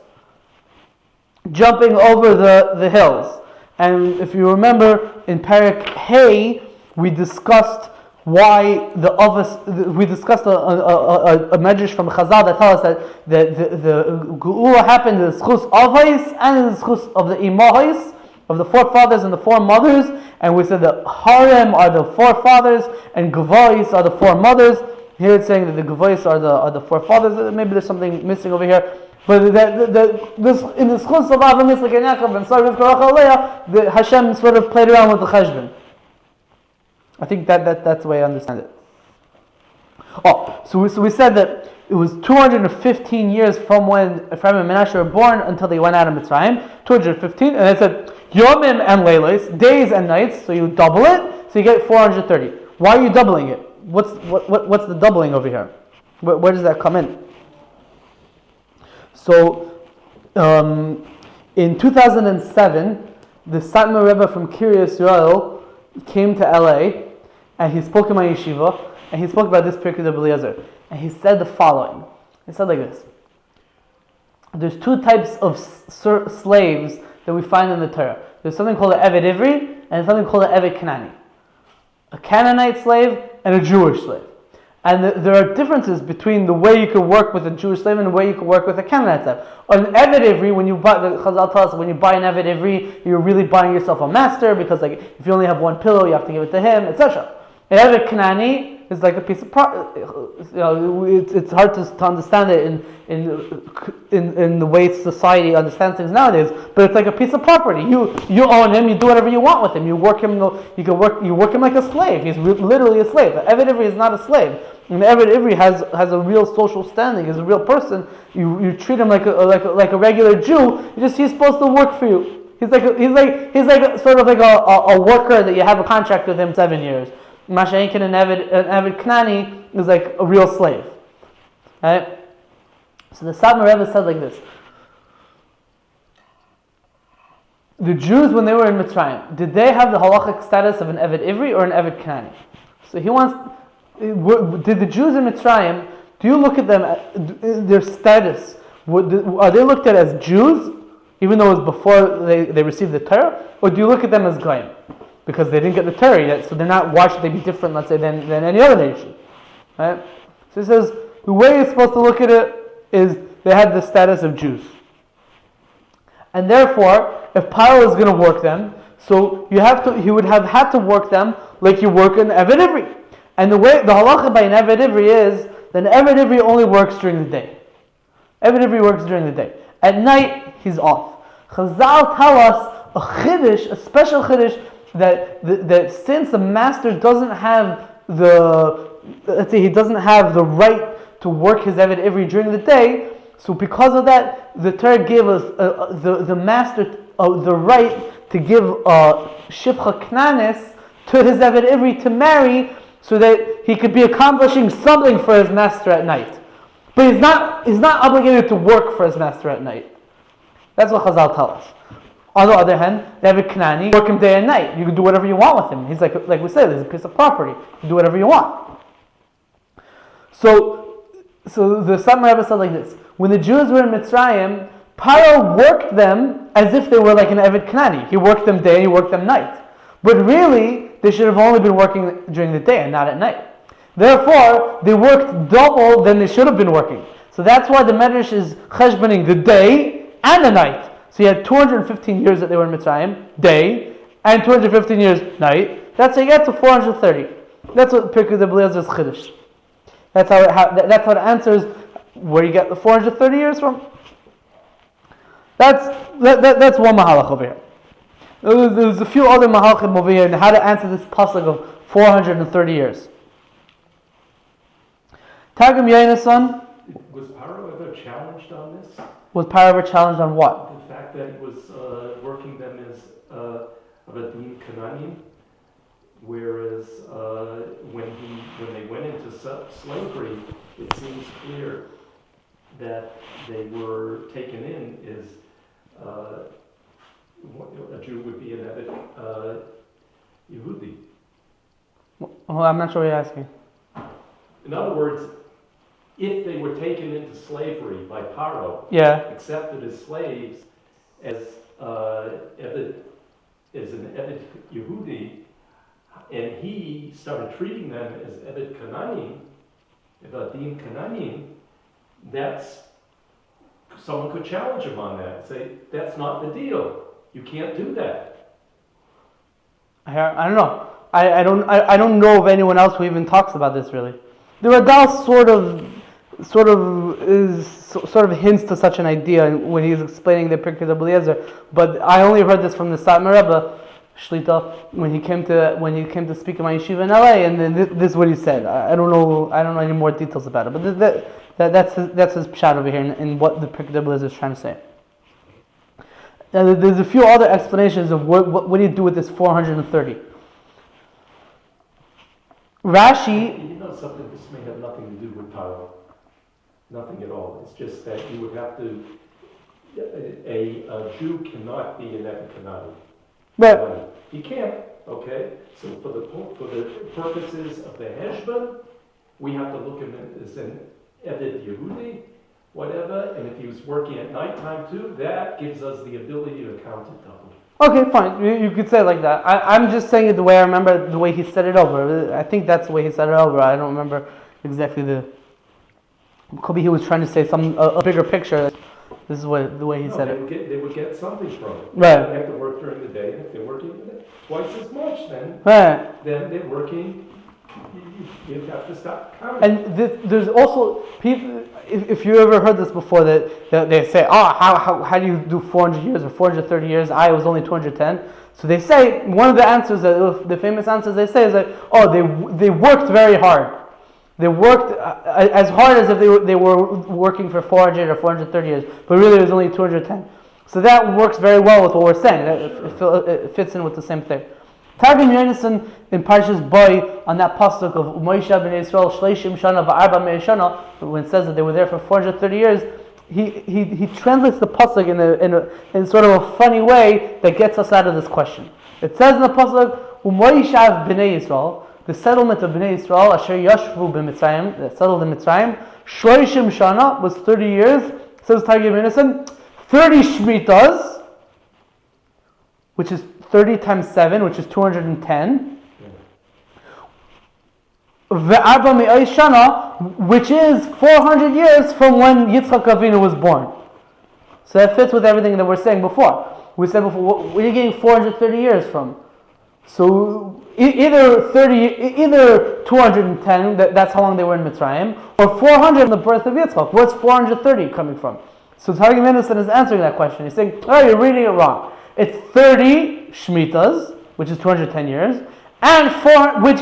jumping over the hills. And if you remember, in Parak Hey, we discussed why we discussed a medrash from Chazal that tells us that the Geula happened in the schus avos and in the schus of the imahos, of the forefathers and the foremothers, and we said that harem are the forefathers and gavois are the foremothers. Here it's saying that the gavois are the forefathers. Maybe there's something missing over here. But this in the schus of Avram Yitzchak and Yaakov and Sarah Rivka Rachel Leah, the Hashem sort of played around with the cheshbon. I think that's the way I understand it. So we said that it was 215 years from when Efrayim and Menashe were born until they went out of Mitzrayim. 215, and it said Yomim and Leilos, days and nights. So you double it, so you get 430. Why are you doubling it? What's the doubling over here? Where does that come in? So in 2007, the Satmar Rebbe from Kiryas Yisrael came to LA, and he spoke in my yeshiva, and he spoke about this Pirkei Eliezer, and he said the following. He said like this: there's 2 types of slaves that we find in the Torah. There's something called an Eved Ivri, and something called an Eved Kanani. A Canaanite slave and a Jewish slave. And there are differences between the way you could work with a Jewish slave and the way you could work with a Canaanite slave. An Eved Ivri, when you buy, the Chazal tells us, when you buy an Eved Ivri, you're really buying yourself a master, because like if you only have one pillow, you have to give it to him, etc. An Eved Kanani is like a piece of it's hard to understand it in the way society understands things nowadays. But it's like a piece of property. You own him. You do whatever you want with him. You work him. You work him like a slave. He's literally a slave. Eved Ivri is not a slave. And Eved Ivri has a real social standing. He's a real person. You treat him like a regular Jew. He's supposed to work for you. He's like sort of like a worker that you have a contract with him 7 years. Masha'inkin and Eved Knani is like a real slave. Right? So the Satmar Rebbe said like this. The Jews, when they were in Mitzrayim, did they have the halachic status of an Eved Ivri or an Eved Knani? So he wants, did the Jews in Mitzrayim, do you look at them, their status, are they looked at as Jews, even though it was before they received the Torah, or do you look at them as Goyim? Because they didn't get the Torah yet, so they're not, why should they be different, let's say, than any other nation? Right? So he says, the way you're supposed to look at it is they had the status of Jews. And therefore, if Paro is going to work them, so he would have had to work them like you work an Eved Ivri. And the halacha by an Eved Ivri is that an Eved Ivri only works during the day. Eved Ivri works during the day. At night, he's off. Chazal tell us a chiddush, a special chiddush, that since the master doesn't have he doesn't have the right to work his Eved Ivri during the day, so because of that, the Torah gave us the master the right to give shivcha knanis to his Eved Ivri to marry, so that he could be accomplishing something for his master at night. But he's not obligated to work for his master at night. That's what Chazal tell us. On the other hand, the Eved Knani, work him day and night. You can do whatever you want with him. He's like we said, he's a piece of property. You can do whatever you want. So the Satmar Rebbe said like this: when the Jews were in Mitzrayim, Paro worked them as if they were like an Eved Knani. He worked them day, he worked them night. But really, they should have only been working during the day and not at night. Therefore, they worked double than they should have been working. So that's why the Medrash is cheshboning the day and the night. So you had 215 years that they were in Mitzrayim, day, and 215 years, night. That's how you get to 430. That's what Pirkei D'Eliezer's chiddush. That's how it answers where you get the 430 years from. That's one mahalach over here. There's a few other mahalachim over here and how to answer this pasuk of 430 years. Targum Yonason. Was Paro ever challenged on this? Was Paro ever challenged on what? The fact that he was working them as Avadim Kananim, whereas when they went into slavery, it seems clear that they were taken in as a Jew would be an Eved Yehudi. Well, I'm not sure what you're asking. In other words, if they were taken into slavery by Paro, accepted as slaves, as an Eved Yehudi, and he started treating them as Eved Kananim, Evadim Kananim, that's someone could challenge him on that and say, that's not the deal. You can't do that. I don't know. I don't know of anyone else who even talks about this really. The Radal sort of hints to such an idea when he's explaining the Pirkei D'Eliezer, but I only heard this from the Satmar Rebbe Shlita when he came to speak in my yeshiva in LA, and then this is what he said. I don't know any more details about it, but that's his pshat over here in what the Pirkei D'Eliezer is trying to say. Now, there's a few other explanations of what do you do with this 430. Rashi. You know something, this may have nothing to do with Paro. Nothing at all. It's just that you would have to, a Jew cannot be an Eved Kanani. But he can't, okay? So for the purposes of the Heshbon, we have to look at him as an Eved Yehudi, whatever, and if he was working at nighttime too, that gives us the ability to count it double. Okay, fine. You could say it like that. I'm just saying it the way I remember, the way he said it over. I think that's the way he said it over. I don't remember exactly could be he was trying to say a bigger picture. This is the way he said it. They would get something from it. Right. They have to work during the day, and if they're working twice as much, then right. Then they're working You have to stop counting. And there's also people. If you ever heard this before, that they say, how do you do 400 years or 430 years? I was only 210. So they say one of the answers, the famous answers they say is that they worked very hard. They worked as hard as if they were working for 400 or 430 years, but really it was only 210. So that works very well with what we're saying. It fits in with the same thing. Targum Yonason in Parshas Boy on that pasuk of Moshe Bnei Yisrael Shleishim Shana v'Arba Me'eh Shana, when it says that they were there for 430 years, he translates the pasuk in sort of a funny way that gets us out of this question. It says in the pasuk, U'Moishav Bnei Yisrael, the settlement of Bnei Yisrael, Asher Yashvu b'Mitzrayim, that settled in Mitzrayim, Shleishim Shana was 30 years. Says Targum Yonason, 30 Shmitas, which is 30 times 7, which is 210. Ve'arba me'ay shana, which is 400 years from when Yitzchak Avinu was born. So that fits with everything that we're saying before. We said before, where are you getting 430 years from? So either 210, that's how long they were in Mitzrayim, or 400 from the birth of Yitzchak. Where's 430 coming from? So Targum Yonason is answering that question. He's saying, you're reading it wrong. It's 30 Shmitas, which is 210 years, and which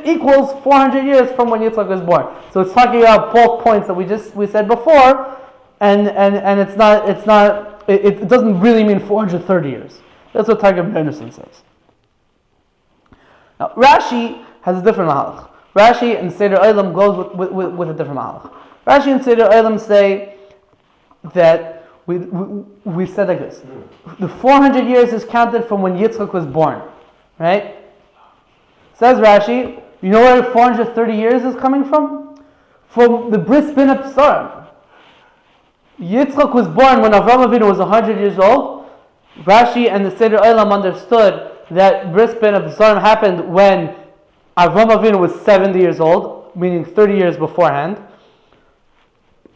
equals 400 years from when Yitzchak was born. So it's talking about both points that we said before, and it doesn't really mean 430 years. That's what Targum Yonason says. Now Rashi has a different mahalach. Rashi and Seder Olam goes with a different mahalach. Rashi and Seder Olam say that we said like this: the 400 years is counted from when Yitzchak was born, right? Says Rashi, you know where 430 years is coming from? From the Bris bin Absarim. Yitzchak was born when Avraham Avinu was 100 years old. Rashi and the Seder Olam understood that Bris bin Absarim happened when Avraham Avinu was 70 years old, meaning 30 years beforehand.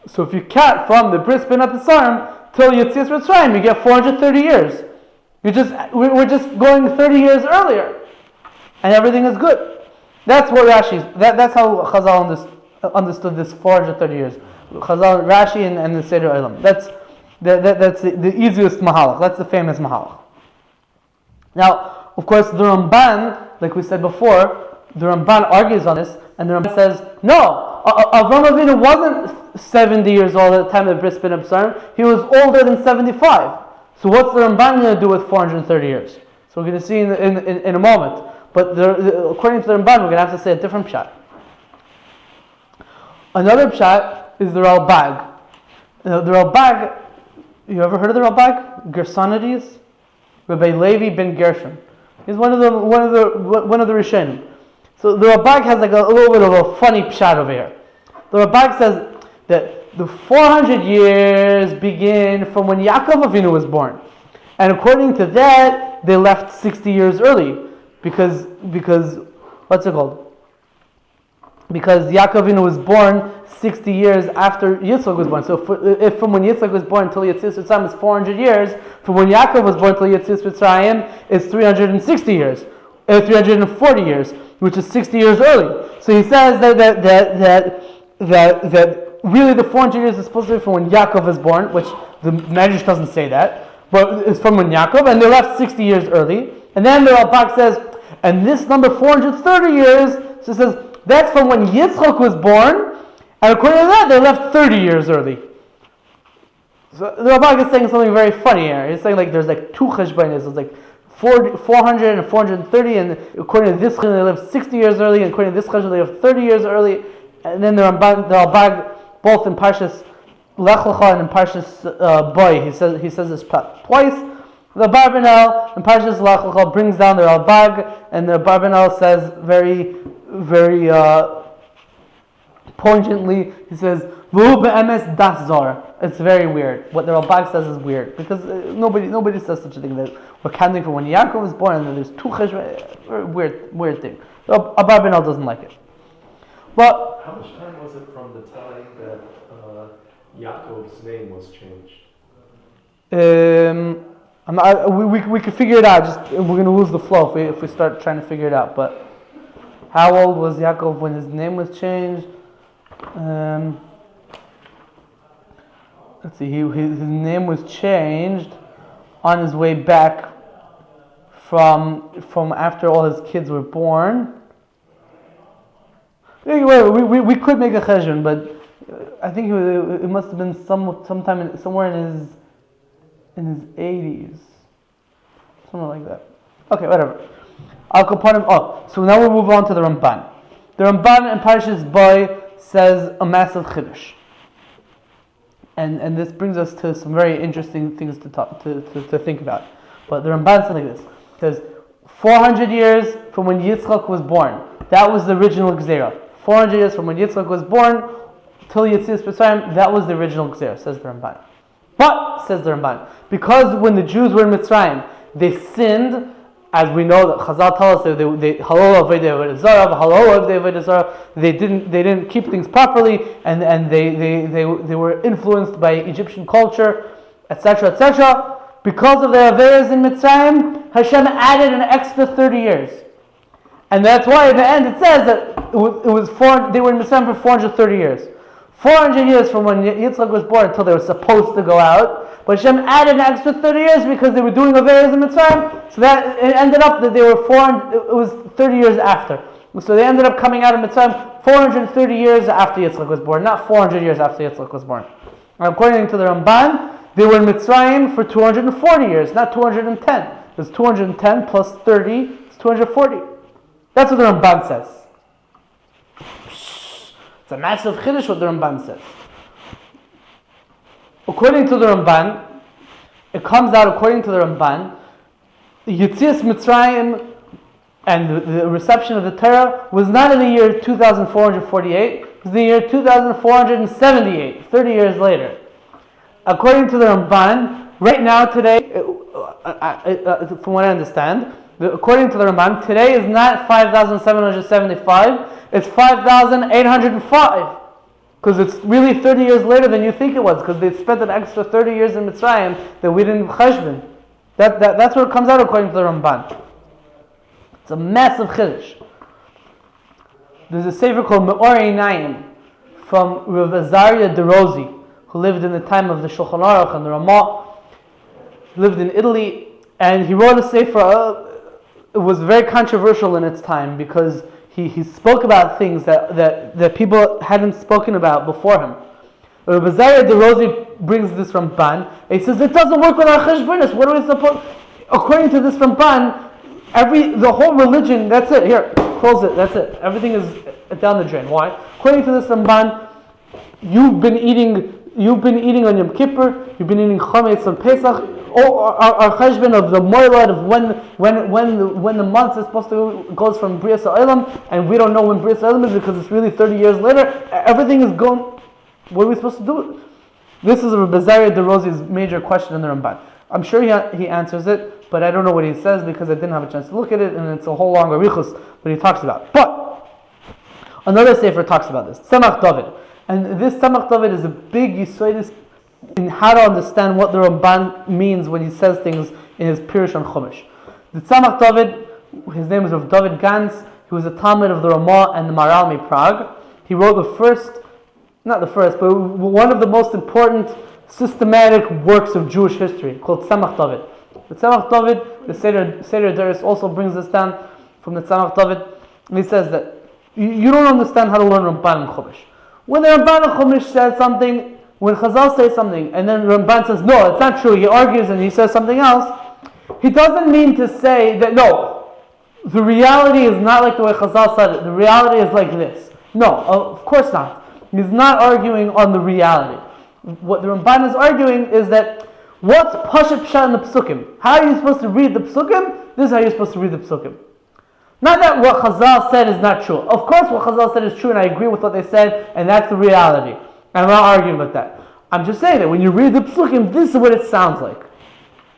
So if you count from the Bris bin Absarim till Yetzias Mitzrayim, you get 430 years. We're just going 30 years earlier, and everything is good. That's what that's how Chazal understood this 430 years. Chazal, Rashi, and the Seder Olam. That's the easiest mahalach. That's the famous mahalach. Now, of course, the Ramban, like we said before, the Ramban argues on this, and the Ramban says, no, Avraham Avinu wasn't 70 years old at the time of Bris bin Absarim. He was older than 75. So what's the Ramban going to do with 430 years? So we're going to see in a moment. But according to the Ramban, we're going to have to say a different pshat. Another pshat is the Ralbag. The Ralbag, you ever heard of the Ralbag? Gersonides? Rabbi Levi ben Gershon. He's one of the Rishonim. So the Ralbag has like a little bit of a funny pshat over here. The Ralbag says that the 400 years begin from when Yaakov Avinu was born. And according to that, they left 60 years early. Because what's it called? Because Yaakov Avinu was born 60 years after Yitzchak was born. So if from when Yitzchak was born until Yetzias Mitzrayim is 400 years, from when Yaakov was born until Yetzias Mitzrayim is 360 years. 340 years, which is 60 years early. So he says that really the 400 years is supposed to be from when Yaakov is born, which the Medrash doesn't say that, but it's from when Yaakov, and they left 60 years early. And then the Ralbag says, and this number 430 years, so it says, that's from when Yitzchak was born, and according to that, they left 30 years early. So the Ralbag is saying something very funny here. He's saying like there's like two cheshbonos. It's like 400 and 430, and according to this cheshbon, they lived 60 years early, and according to this cheshbon, they lived 30 years early. And then the Ralbag, both in Parshas Lech Lecha and in Parshas Boy, he says this twice. The Barbanel in Parshas Lech Lecha brings down the Ralbag, and the Barbanel says very, very pungently, he says, "V'hu be'emes das zor." It's very weird. What the Ralbag says is weird, because nobody says such a thing. That we're counting from when Yaakov was born, and then there's two cheshbon. Weird thing. So Barbanel doesn't like it. But how much time was it from the time that Yaakov's name was changed? We could figure it out. We're going to lose the flow if we start trying to figure it out. But How old was Yaakov when his name was changed? Let's see, his name was changed on his way back from after all his kids were born. Anyway, we could make a cheshbon, but I think it must have been sometime somewhere in his 80s, something like that. Okay, whatever. So now we'll move on to the Ramban. The Ramban in Parshas Boy says a massive chiddush, and this brings us to some very interesting things to think about. But the Ramban says like this: it says 400 years from when Yitzchak was born. That was the original Gzera. 400 years from when Yitzchak was born till Yetzias Mitzrayim, that was the original Gzera, says the Ramban. But, says the Ramban, because when the Jews were in Mitzrayim, they sinned, as we know that Chazal tell us that they didn't keep things properly, and they were influenced by Egyptian culture, etc., etc. Because of their averes in Mitzrayim, Hashem added an extra 30 years. And that's why in the end it says that they were in Mitzrayim for 430 years. 400 years from when Yitzchak was born until they were supposed to go out. But Hashem added an extra 30 years because they were doing averes in Mitzrayim. So that it ended up that they were it was 30 years after. So they ended up coming out of Mitzrayim 430 years after Yitzchak was born, not 400 years after Yitzchak was born. And according to the Ramban, they were in Mitzrayim for 240 years, not 210. It's 210 plus 30, it's 240. That's what the Ramban says. It's a massive chiddush what the Ramban says. According to the Ramban, it comes out according to the Ramban, the Yetzias Mitzrayim and the reception of the Torah was not in the year 2448, it was the year 2478, 30 years later. According to the Ramban, right now, today, from what I understand, according to the Ramban, today is not 5,775, it's 5,805. Because it's really 30 years later than you think it was, because they spent an extra 30 years in Mitzrayim that we didn't cheshbon. That's where it comes out according to the Ramban. It's a massive chiddush. There's a sefer called Me'or Einayim from Rav Azaria DeRosi, who lived in the time of the Shulchan Aruch and the Ramah, lived in Italy, and he wrote a sefer. It was very controversial in its time because he spoke about things that people hadn't spoken about before him. Rav Azaria DeRosi brings this Ramban. He says it doesn't work with our cheshbonos. What are we supposed? According to this Ramban, the whole religion. That's it. Here, close it. That's it. Everything is down the drain. Why? According to this Ramban, you've been eating on Yom Kippur. You've been eating chametz on Pesach. Our cheshbon of the moilad of when the month is supposed to goes from Bria Sa'olam, and we don't know when Bria Sa'olam is because it's really 30 years later. Everything is going. What are we supposed to do? This is Rav Azaria DeRosi's major question in the Ramban. I'm sure he answers it, but I don't know what he says because I didn't have a chance to look at it, and it's a whole long arichus what he talks about. But another sefer talks about this, Tzemach David, and this Tzemach David is a big yisodis in how to understand what the Ramban means when he says things in his Pirush on Chumash. The Tzemach David, his name is Rav David Gans. He was a Talmud of the Ramah and the Maral Prague. He wrote one of the most important systematic works of Jewish history called Tzemach David. The Tzemach David, the Seder Deris also brings this down from the Tzemach David. And he says that you don't understand how to learn Ramban and Chumash. When the Ramban and Chumash says something, when Chazal says something, and then Ramban says, no, it's not true, he argues and he says something else, he doesn't mean to say that, no, the reality is not like the way Chazal said it, the reality is like this. No, of course not. He's not arguing on the reality. What the Ramban is arguing is that, what's Pashat Pshat in the Psukim? How are you supposed to read the Psukim? This is how you're supposed to read the Psukim. Not that what Chazal said is not true. Of course what Chazal said is true and I agree with what they said, and that's the reality. I'm not arguing about that. I'm just saying that when you read the Psukim, this is what it sounds like.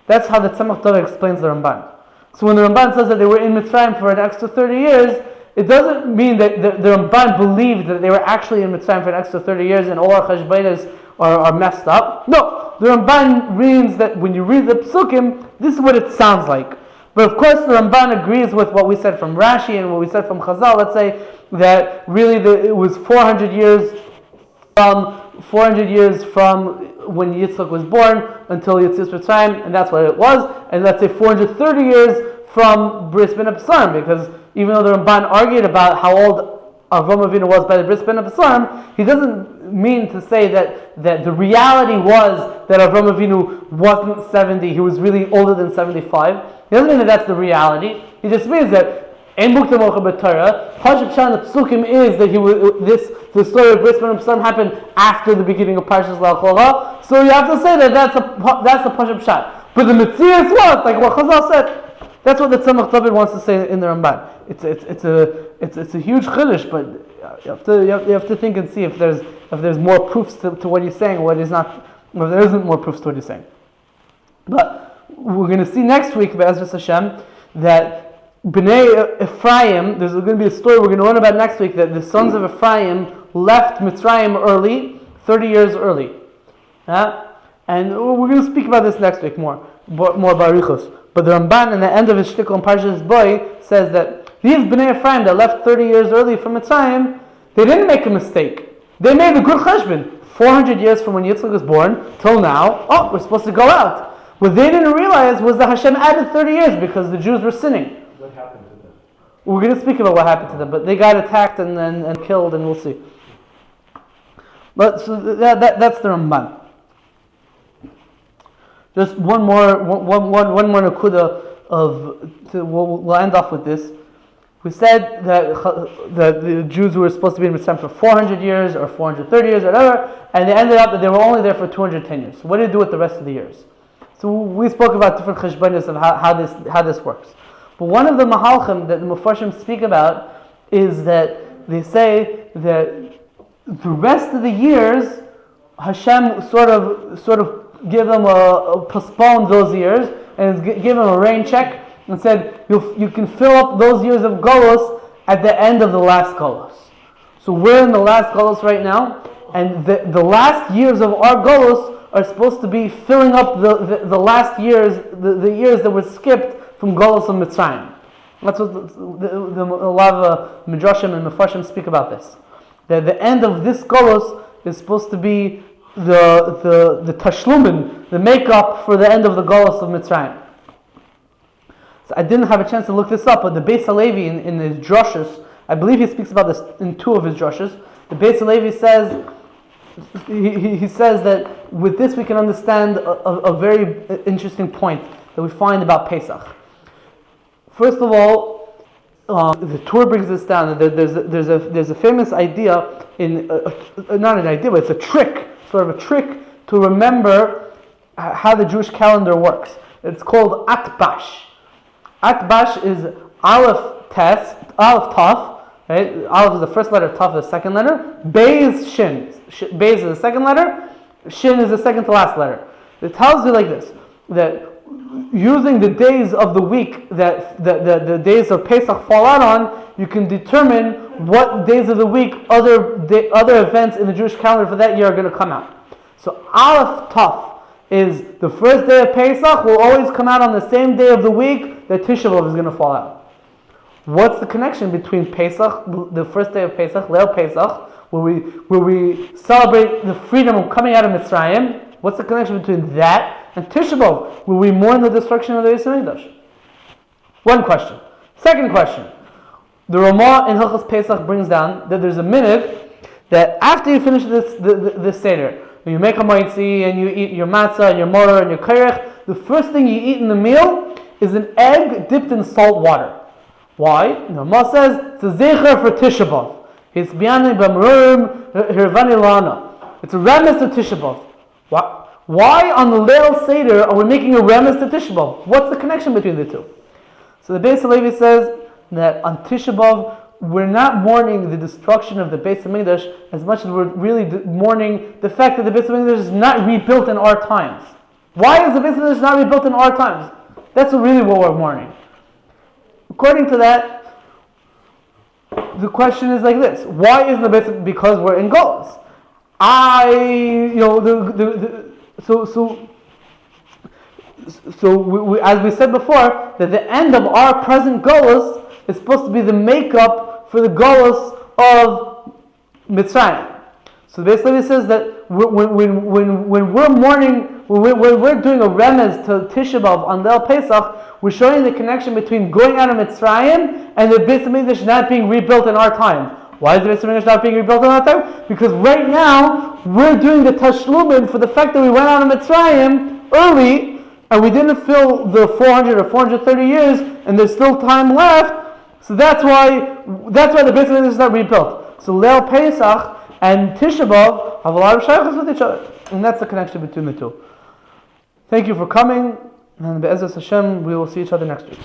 That's how the Tzemach David explains the Ramban. So when the Ramban says that they were in Mitzrayim for an extra 30 years, it doesn't mean that the Ramban believed that they were actually in Mitzrayim for an extra 30 years and all our cheshbonos are messed up. No, the Ramban means that when you read the Psukim, this is what it sounds like. But of course, the Ramban agrees with what we said from Rashi and what we said from Chazal. Let's say that really it was 400 years from when Yitzchak was born until Yetzias Mitzrayim, and that's what it was. And let's say 430 years from Bris Ben Absarim, because even though the Ramban argued about how old Avram Avinu was by the Bris Ben Absarim, he doesn't mean to say that the reality was that Avram Avinu wasn't 70, he was really older than 75. He doesn't mean that that's the reality. He just means that Ein Mukta Mocha B'Torah, Pashup Shan the Psukim is that the story of Bris Ben Absarim happened after the beginning of Parshas Lech Lecha. So you have to say that that's the Pashup Shan. But the Metzias was like what Chazal said. That's what the Tzemach David wants to say in the Ramban. It's a huge chiddush, but you have to think and see if there's more proofs to what he's saying, or if there isn't more proofs to what he's saying. But we're going to see next week, Be'ezras Hashem, that Bnei Efrayim, there's going to be a story we're going to learn about next week, that the sons of Ephraim left Mitzrayim early, 30 years early. And we're going to speak about this next week more barichos. But the Ramban, in the end of his shtickle in Parshas Boy, says that these Bnei Ephraim that left 30 years early from Mitzrayim, they didn't make a mistake. They made a good cheshbon. 400 years from when Yitzchak was born till now, we're supposed to go out. What they didn't realize was that Hashem added 30 years because the Jews were sinning. What happened to them? We're going to speak about what happened to them, but they got attacked and killed, and we'll see. But so that's the Ramban. Just one more nakuda we'll end off with this. We said that the Jews were supposed to be in Mitzrayim for 400 years or 430 years or whatever, and they ended up that they were only there for 210 years. So what did they do with the rest of the years? So we spoke about different cheshbonos of how this works. But one of the mahalchim that the Mefarshim speak about is that they say that the rest of the years Hashem sort of give them postponed those years and give them a rain check and said you can fill up those years of Golos at the end of the last Golos. So we're in the last Golos right now, and the last years of our Golos are supposed to be filling up the last years, the years that were skipped from Golos of Mitzrayim. That's what a lot of Midrashim and Mefarshim speak about this. That the end of this Golos is supposed to be the tashlumin, the makeup for the end of the Golos of Mitzrayim. So I didn't have a chance to look this up, but the Beis Halevi in his drushes, I believe he speaks about this in two of his drushes. The Beis Halevi says, he says that with this we can understand a very interesting point that we find about Pesach. First of all, the Torah brings this down. There's a famous idea not an idea, but it's a trick, sort of a trick to remember how the Jewish calendar works. It's called Atbash. Atbash is Aleph Taf, right? Aleph is the first letter, Taf is the second letter. Beis Shin. Beis is the second letter. Shin is the second to last letter. It tells you like this, that using the days of the week that the days of Pesach fall out on, you can determine what days of the week other events in the Jewish calendar for that year are going to come out. So Aleph Taf is the first day of Pesach will always come out on the same day of the week that Tisha B'Av is going to fall out. What's the connection between Pesach, the first day of Pesach, Leil Pesach, where we celebrate the freedom of coming out of Mitzrayim? What's the connection between that and Tisha B'Av, where we mourn the destruction of the Beis Hamikdash? One question. Second question. The Ramah in Hilchos Pesach brings down that there's a minute that after you finish this Seder, when you make a maitzi and you eat your matzah and your mortar and your kairech, the first thing you eat in the meal is an egg dipped in salt water. Why? The Ramah says it's a zecher for Tisha B'Av. It's b'yanei b'mrurim hirvani lana. It's a remnant of Tisha B'Av. Why on the Leil Seder are we making a remnant to Tisha B'Av? What's the connection between the two? So the Beis Halevi says that on Tisha B'Av we're not mourning the destruction of the Beis Hamikdash as much as we're really mourning the fact that the Beis Hamikdash is not rebuilt in our times. Why is the Beis Hamikdash not rebuilt in our times? That's really what we're mourning. According to that, the question is like this: why isn't the Beis Hamikdash? Because we're in Golos. So as we said before, that the end of our present Golus is supposed to be the makeup for the Golus of Mitzrayim. So basically, it says that when we're mourning, when we're doing a remez to Tisha B'Av on Leil Pesach, we're showing the connection between going out of Mitzrayim and the Beis Hamikdash not being rebuilt in our time. Why is the Beis Hamikdash not being rebuilt in our time? Because right now we're doing the Tashlumin for the fact that we went out of Mitzrayim early and we didn't fill the 400 or 430 years, and there's still time left. So that's why the Beis Hamikdash is not rebuilt. So Leil Pesach and Tisha B'Av have a lot of shaykhs with each other, and that's the connection between the two. Thank you for coming, and Be'ezus Hashem, we will see each other next week.